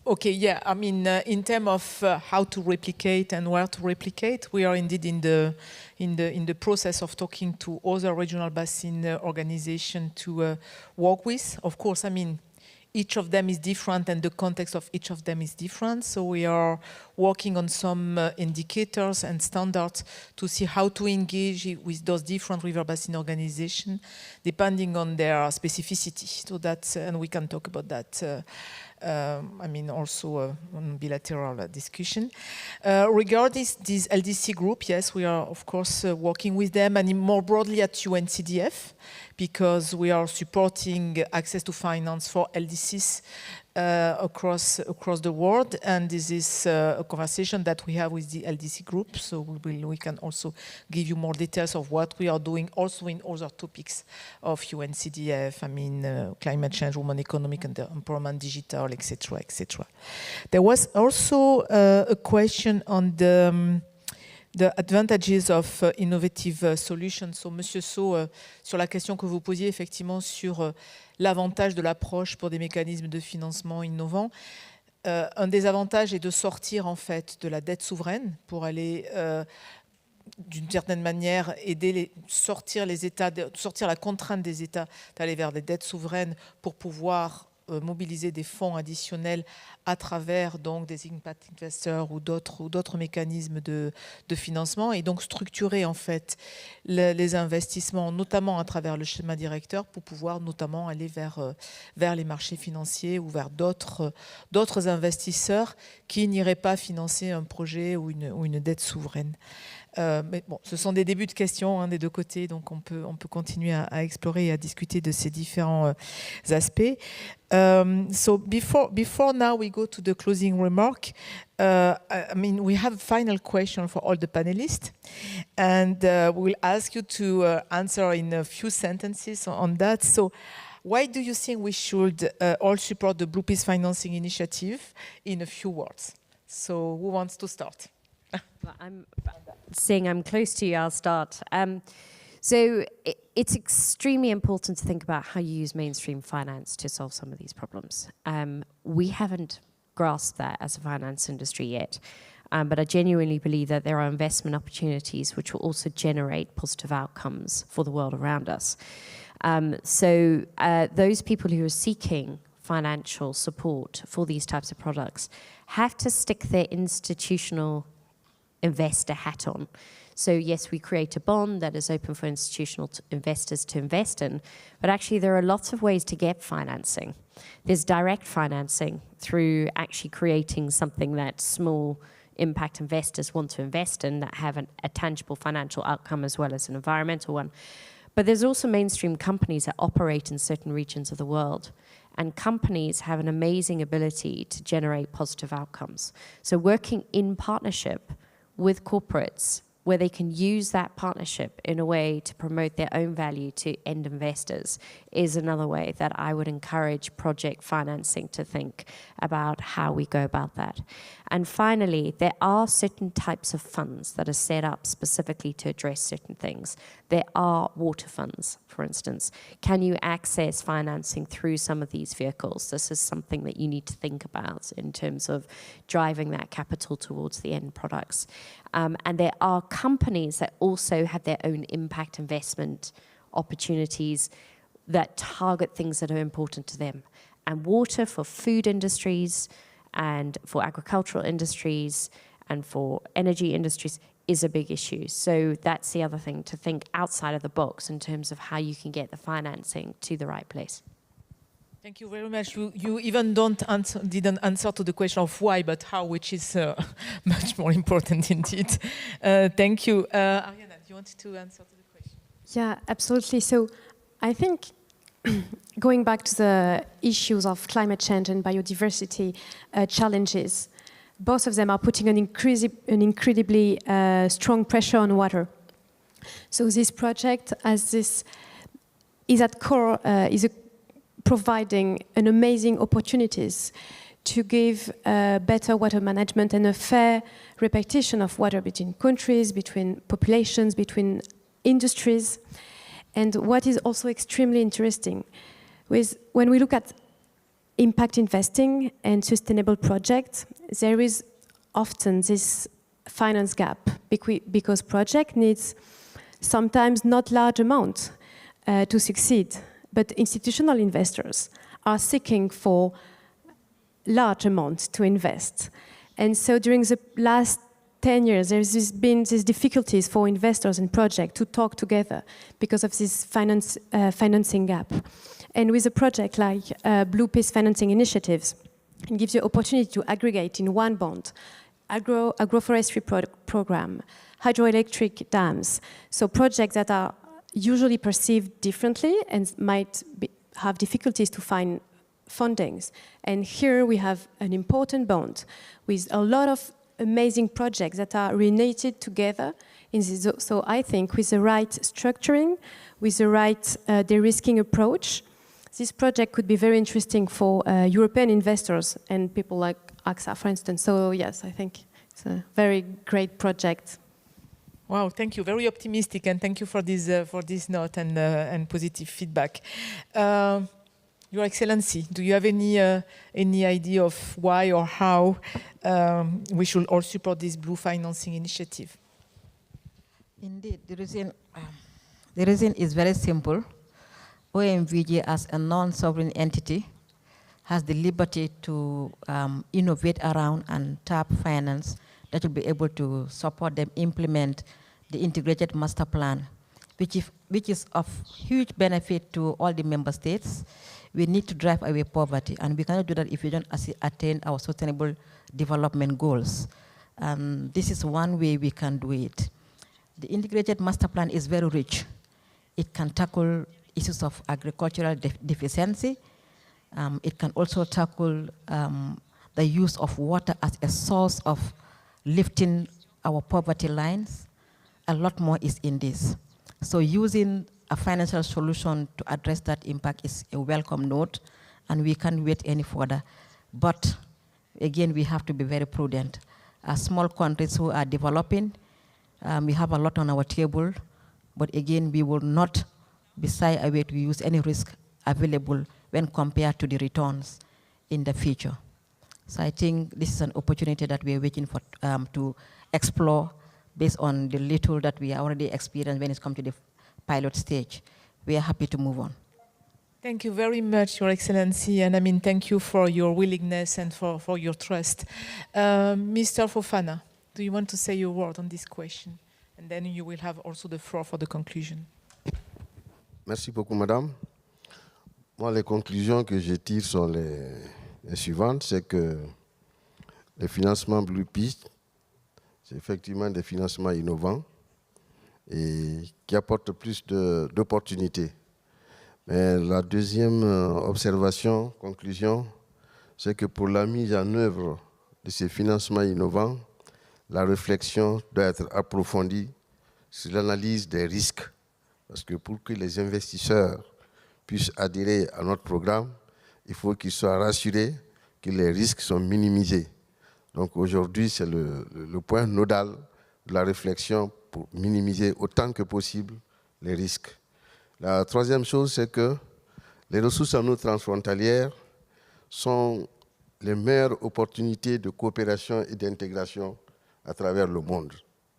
Okay, yeah, I mean, in terms of how to replicate and where to replicate, we are indeed in the process of talking to other regional basin organizations to work with. Of course, I mean, each of them is different and the context of each of them is different. So we are working on some indicators and standards to see how to engage with those different river basin organizations depending on their specificity. So that's, and we can talk about that. I mean, also on bilateral discussion. Regarding this LDC group, yes, we are, of course, working with them, and more broadly at UNCDF, because we are supporting access to finance for LDCs across the world, and this is a conversation that we have with the LDC group, so we can also give you more details of what we are doing also in other topics of UNCDF, I mean climate change, women economic and empowerment, digital, etc., etc. There was also a question on the advantages of innovative solutions. So, Monsieur So, sur la question que vous posiez effectivement sur l'avantage de l'approche pour des mécanismes de financement innovants, un des avantages est de sortir en fait de la dette souveraine pour aller d'une certaine manière aider sortir les États, sortir la contrainte des États d'aller vers des dettes souveraines pour pouvoir mobiliser des fonds additionnels à travers donc des impact investors ou d'autres mécanismes de financement, et donc structurer en fait les investissements, notamment à travers le schéma directeur, pour pouvoir notamment aller vers les marchés financiers ou vers d'autres investisseurs qui n'iraient pas financer un projet ou une dette souveraine. Mais bon, ce sont des débuts de questions des deux côtés, donc on peut continuer à explorer et à discuter de ces différents aspects. So before now we go to the closing remark, I mean, we have a final question for all the panelists, and we'll ask you to answer in a few sentences on that. So why do you think we should all support the Blue Peace Financing Initiative in a few words? So who wants to start? Seeing I'm close to you, I'll start. So it's extremely important to think about how you use mainstream finance to solve some of these problems. We haven't grasped that as a finance industry yet, but I genuinely believe that there are investment opportunities which will also generate positive outcomes for the world around us. So those people who are seeking financial support for these types of products have to stick their institutional investor hat on. So yes, we create a bond that is open for institutional investors to invest in, but actually there are lots of ways to get financing. There's direct financing through actually creating something that small impact investors want to invest in that have a tangible financial outcome as well as an environmental one. But there's also mainstream companies that operate in certain regions of the world. And companies have an amazing ability to generate positive outcomes. So working in partnership with corporates where they can use that partnership in a way to promote their own value to end investors is another way that I would encourage project financing to think about how we go about that. And finally, there are certain types of funds that are set up specifically to address certain things. There are water funds, for instance. Can you access financing through some of these vehicles? This is something that you need to think about in terms of driving that capital towards the end products. And there are companies that also have their own impact investment opportunities that target things that are important to them. And water for food industries and for agricultural industries and for energy industries is a big issue. So that's the other thing, to think outside of the box in terms of how you can get the financing to the right place. Thank you very much. You even didn't answer to the question of why, but how, which is much more important indeed. Thank you. Ariana, do you want to answer to the question? Yeah, absolutely. So I think going back to the issues of climate change and biodiversity challenges, both of them are putting an incredibly strong pressure on water. So this project is at core, providing an amazing opportunities to give better water management and a fair repartition of water between countries, between populations, between industries. And what is also extremely interesting is when we look at impact investing and sustainable projects, there is often this finance gap because project needs sometimes not large amount to succeed, but institutional investors are seeking for large amounts to invest. And so during the last 10 years, there's been these difficulties for investors and projects to talk together because of this financing gap. And with a project like Blue Peace Financing Initiatives, it gives you opportunity to aggregate in one bond, agroforestry program, hydroelectric dams, so projects that are usually perceived differently and might have difficulties to find fundings. And here we have an important bond with a lot of amazing projects that are reunited together. So I think with the right structuring, with the right de-risking approach, this project could be very interesting for European investors and people like AXA, for instance. So yes, I think it's a very great project. Wow, thank you. Very optimistic, and thank you for this note and positive feedback. Your Excellency, do you have any idea of why or how we should all support this Blue Financing Initiative? Indeed, the reason is very simple. OMVG as a non-sovereign entity has the liberty to innovate around and tap finance that will be able to support them implement the integrated master plan, which is of huge benefit to all the member states. We need to drive away poverty, and we cannot do that if we don't attain our sustainable development goals. This is one way we can do it. The integrated master plan is very rich. It can tackle issues of agricultural deficiency. It can also tackle the use of water as a source of lifting our poverty lines. A lot more is in this. So using a financial solution to address that impact is a welcome note, and we can't wait any further. But again, we have to be very prudent. As small countries who are developing, we have a lot on our table, but again, we will not be shy away to use any risk available when compared to the returns in the future. So I think this is an opportunity that we are waiting for to explore based on the little that we already experienced when it comes to the pilot stage. We are happy to move on. Thank you very much, Your Excellency, and I mean, thank you for your willingness and for your trust. Mr. Fofana, do you want to say a word on this question? And then you will have also the floor for the conclusion. Merci beaucoup, Madame. Moi, les conclusions que je tire sont les suivantes, c'est que le financement Blue Peace, c'est effectivement des financements innovants et qui apportent plus d'opportunités. Mais la deuxième observation, conclusion, c'est que pour la mise en œuvre de ces financements innovants, la réflexion doit être approfondie sur l'analyse des risques. Parce que pour que les investisseurs puissent adhérer à notre programme, il faut qu'ils soient rassurés que les risques sont minimisés. Donc aujourd'hui, c'est le point nodal de la réflexion pour minimiser autant que possible les risques. La troisième chose, c'est que les ressources en eau transfrontalières sont les meilleures opportunités de coopération et d'intégration à travers le monde.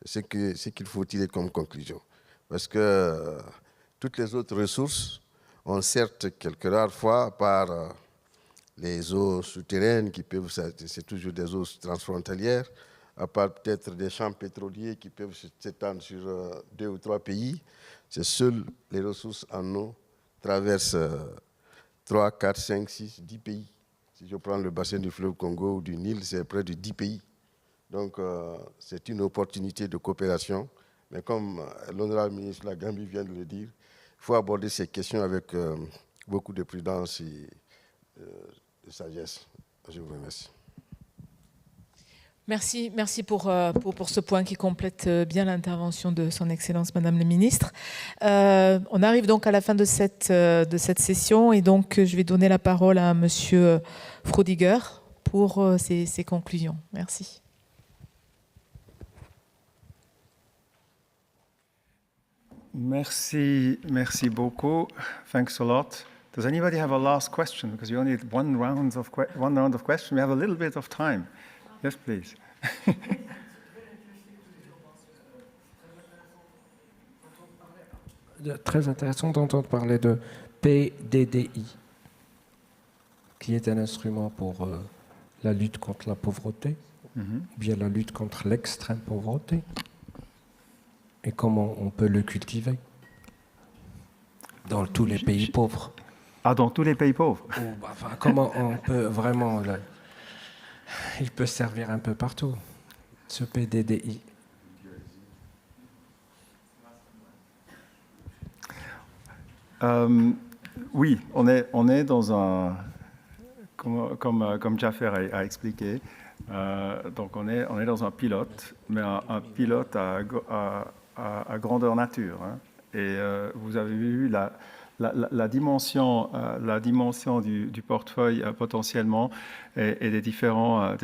C'est ce qu'il faut tirer comme conclusion. Parce que toutes les autres ressources ont certes quelques rares fois, par les eaux souterraines qui peuvent, c'est toujours des eaux transfrontalières, à part peut-être des champs pétroliers qui peuvent s'étendre sur 2 ou 3 pays, c'est seules les ressources en eau traversent 3, 4, 5, 6, 10 pays. Si je prends le bassin du fleuve Congo ou du Nil, c'est près de 10 pays. Donc c'est une opportunité de coopération. Mais comme l'honorable ministre de la Gambie vient de le dire, il faut aborder ces questions avec beaucoup de prudence et de sagesse. Je vous remercie. Merci pour ce point qui complète bien l'intervention de son Excellence Madame la Ministre. On arrive donc à la fin de cette session et donc je vais donner la parole à Monsieur Frodiger pour ses conclusions. Merci. Merci beaucoup. Thanks a lot. Does anybody have a last question? Because you only had one round of questions. We have a little bit of time. Yes, please. Très intéressant d'entendre parler de PDDI, qui est un instrument pour la lutte contre la pauvreté, ou bien la lutte contre l'extrême pauvreté, et comment on peut le cultiver dans tous les pays pauvres. Ah, dans tous les pays pauvres. Enfin, comment on peut vraiment... il peut servir un peu partout, ce PDDI. Oui, on est dans un... Comme Jaffer a expliqué, donc on est dans un pilote, mais un pilote à grandeur nature. Hein. Et vous avez vu la dimension du portefeuille potentiellement et des différents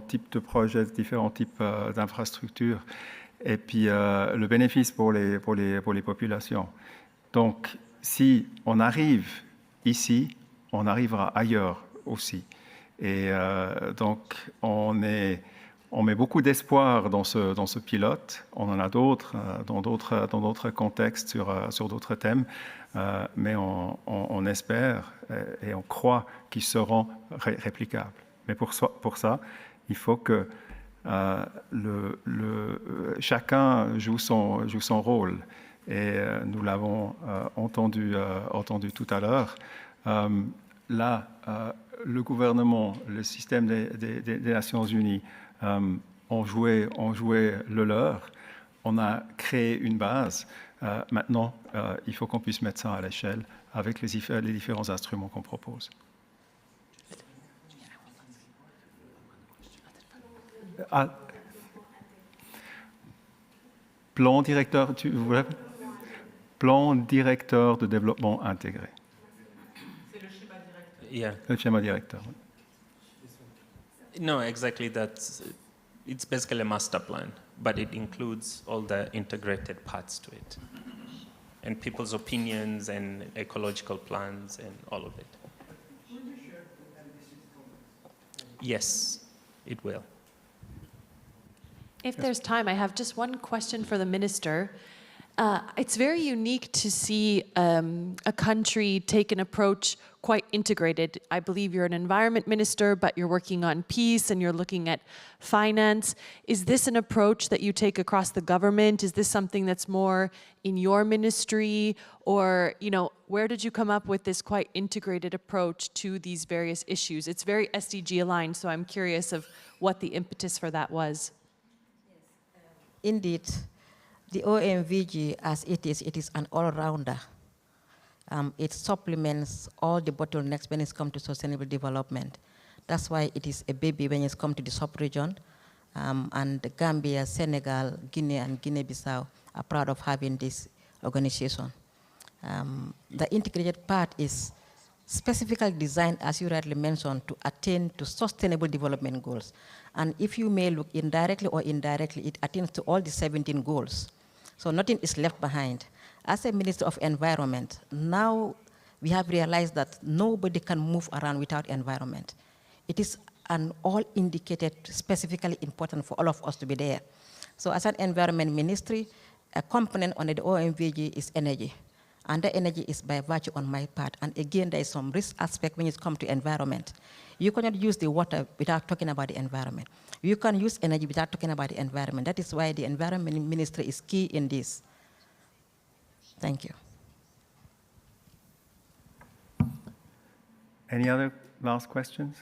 types de projets, des différents types d'infrastructures, et puis le bénéfice pour les populations. Donc, si on arrive ici, on arrivera ailleurs aussi. Et donc, on est on met beaucoup d'espoir dans ce pilote. On en a d'autres dans d'autres contextes sur d'autres thèmes, mais on espère et on croit qu'ils seront réplicables. Mais pour ça, il faut que chacun joue son rôle. Et nous l'avons entendu tout à l'heure. Là, le gouvernement, le système des Nations Unies ont joué le leur. On a créé une base. Maintenant, il faut qu'on puisse mettre ça à l'échelle avec les différents instruments qu'on propose. Plan directeur, plan directeur de développement intégré. C'est le schéma directeur. Yeah. Le schéma directeur. No, exactly. It's basically a master plan, but it includes all the integrated parts to it, and people's opinions and ecological plans and all of it. Yes, it will. If there's time, I have just one question for the minister. It's very unique to see a country take an approach quite integrated. I believe you're an environment minister, but you're working on peace and you're looking at finance. Is this an approach that you take across the government? Is this something that's more in your ministry? Or, where did you come up with this quite integrated approach to these various issues? It's very SDG aligned, so I'm curious of what the impetus for that was. Indeed, the OMVG, as it is an all-rounder. It supplements all the bottlenecks when it comes to sustainable development. That's why it is a baby when it comes to the sub-region. And Gambia, Senegal, Guinea, and Guinea-Bissau are proud of having this organization. The integrated part is specifically designed, as you rightly mentioned, to attain to sustainable development goals. And if you may look indirectly or indirectly, it attains to all the 17 goals. So nothing is left behind. As a Minister of Environment, now we have realized that nobody can move around without environment. It is an all indicated, specifically important for all of us to be there. So as an environment ministry, a component on the OMVG is energy. And the energy is by virtue on my part. And again, there is some risk aspect when it comes to environment. You cannot use the water without talking about the environment. You can use energy without talking about the environment. That is why the environment ministry is key in this. Thank you. Any other last questions?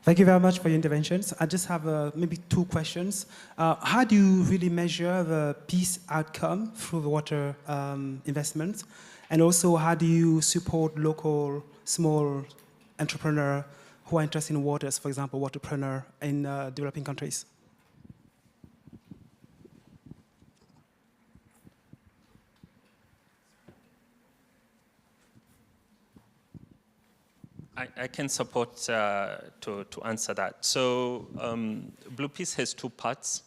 Thank you very much for your interventions. I just have maybe two questions. How do you really measure the peace outcome through the water investments? And also, how do you support local small entrepreneurs who are interested in waters, for example, waterpreneur in developing countries? I can support to answer that. So Blue Peace has two parts.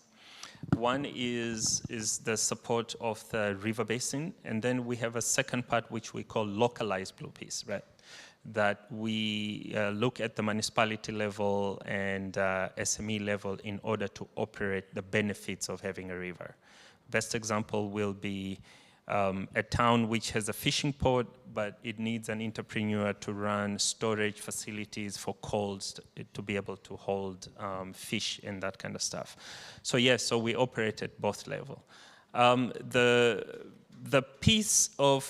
One is the support of the river basin, and then we have a second part which we call localized Blue Peace, right? That we look at the municipality level and SME level in order to operate the benefits of having a river. Best example will be a town which has a fishing port, but it needs an entrepreneur to run storage facilities for colds to be able to hold fish and that kind of stuff. So yes, so we operate at both levels. The piece of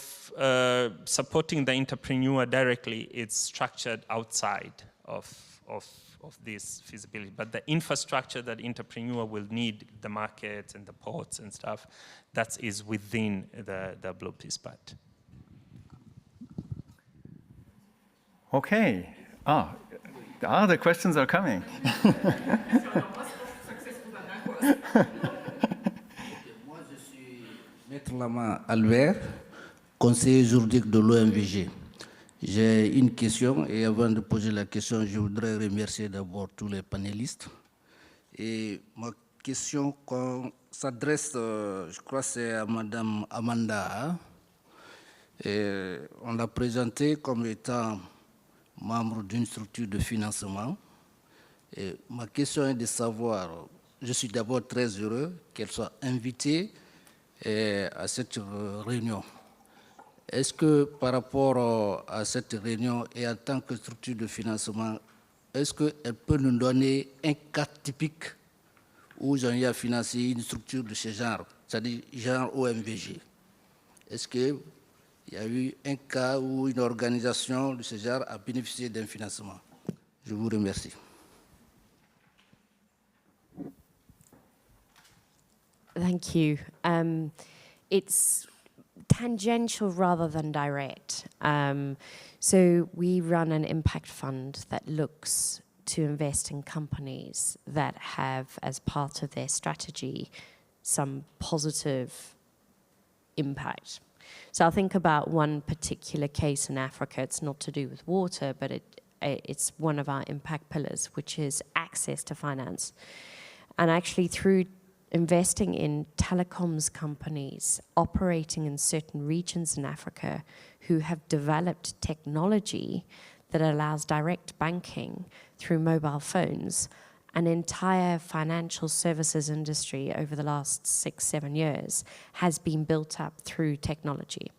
supporting the entrepreneur directly, it's structured outside of this feasibility, but the infrastructure that entrepreneur will need, the markets and the ports and stuff, that is within the Blue Peace part. Okay. The questions are coming. Moi, je suis Maître Lama Albert, conseiller juridique de l'OMVG. J'ai une question et avant de poser la question, je voudrais remercier d'abord tous les panélistes. Et ma question s'adresse, je crois, c'est à Madame Amanda. Et on l'a présentée comme étant membre d'une structure de financement. Et ma question est de savoir, je suis d'abord très heureux qu'elle soit invitée à cette réunion. Est-ce que par rapport à cette réunion et en tant que structure de financement, est-ce qu'elle peut nous donner un cas typique où j'en ai à financer une structure de ce genre, c'est-à-dire genre OMVG? Est-ce qu'il y a eu un cas où une organisation de ce genre a bénéficié d'un financement? Je vous remercie. Thank you. It's tangential rather than direct. So we run an impact fund that looks to invest in companies that have, as part of their strategy, some positive impact. So I'll think about one particular case in Africa. It's not to do with water, but it's one of our impact pillars, which is access to finance. And actually through investing in telecoms companies operating in certain regions in Africa who have developed technology that allows direct banking through mobile phones, an entire financial services industry over the last 6-7 years has been built up through technology.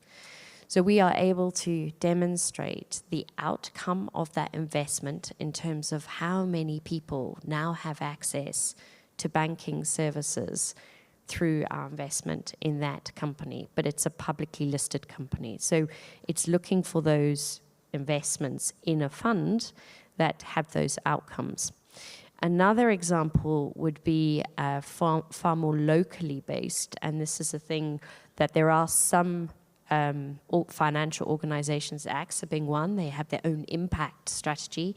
So we are able to demonstrate the outcome of that investment in terms of how many people now have access to banking services through our investment in that company, but it's a publicly listed company. So it's looking for those investments in a fund that have those outcomes. Another example would be far more locally based, and this is a thing that there are some financial organizations, AXA being one, they have their own impact strategy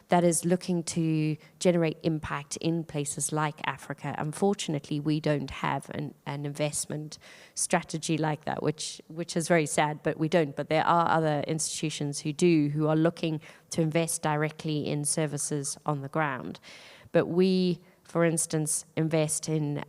that is looking to generate impact in places like Africa. Unfortunately, we don't have an investment strategy like that, which is very sad, but we don't. But there are other institutions who do, who are looking to invest directly in services on the ground. But we, for instance, invest in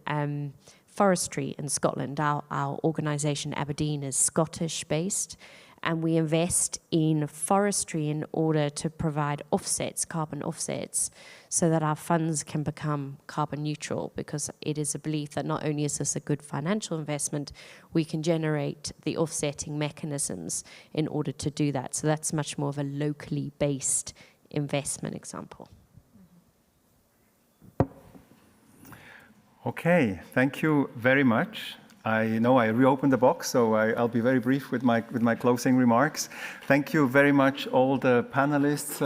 forestry in Scotland. Our organisation Aberdeen is Scottish-based, and we invest in forestry in order to provide offsets, carbon offsets, so that our funds can become carbon neutral, because it is a belief that not only is this a good financial investment, we can generate the offsetting mechanisms in order to do that. So that's much more of a locally based investment example. Okay, thank you very much. I know I reopened the box, so I'll be very brief with my closing remarks. Thank you very much, all the panelists,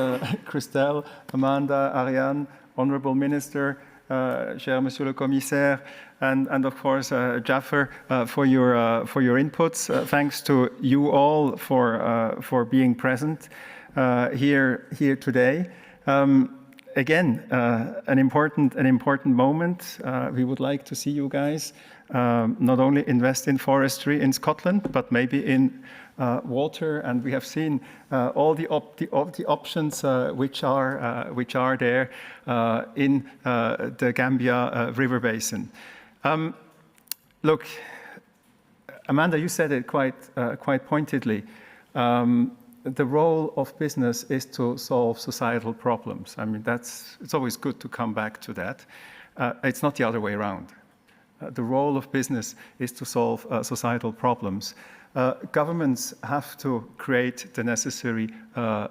Christelle, Amanda, Ariane, Honourable Minister, cher Monsieur le Commissaire, and of course Jaffer for your inputs. Thanks to you all for being present here today. Again, an important moment. We would like to see you guys not only invest in forestry in Scotland, but maybe in water. And we have seen all the options which are there in the Gambia River Basin. Look, Amanda, you said it quite pointedly. The role of business is to solve societal problems. I mean, it's always good to come back to that. It's not the other way around. The role of business is to solve societal problems. Governments have to create the necessary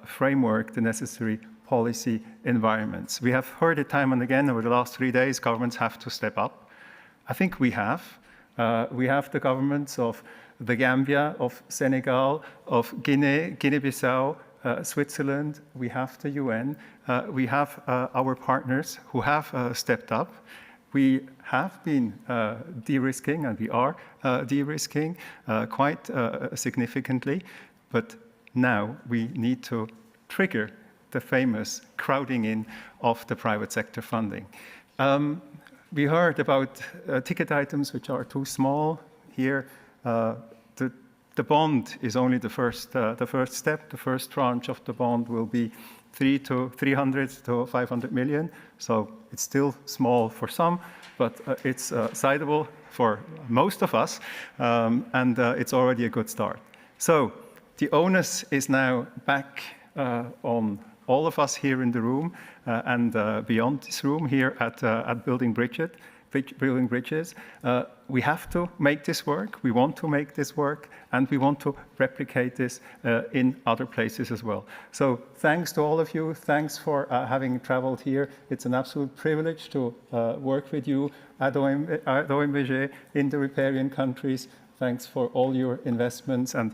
framework, the necessary policy environments. We have heard it time and again over the last 3 days, governments have to step up. I think we have. We have the governments of the Gambia, of Senegal, of Guinea, Guinea-Bissau, Switzerland. We have the UN. We have our partners who have stepped up. We have been de-risking, and we are de-risking quite significantly. But now we need to trigger the famous crowding in of the private sector funding. We heard about ticket items which are too small. Here, the bond is only the first step. The first tranche of the bond will be 300 to 500 million. So it's still small for some, but it's sizable for most of us, and it's already a good start. So the onus is now back on all of us here in the room and beyond this room here at Building Bridges. We have to make this work, we want to make this work, and we want to replicate this in other places as well. So thanks to all of you, thanks for having traveled here. It's an absolute privilege to work with you at OMVG in the riparian countries. Thanks for all your investments, and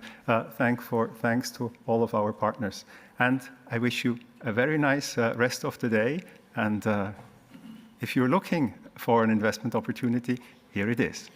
thanks to all of our partners. And I wish you a very nice rest of the day, and if you're looking for an investment opportunity, here it is.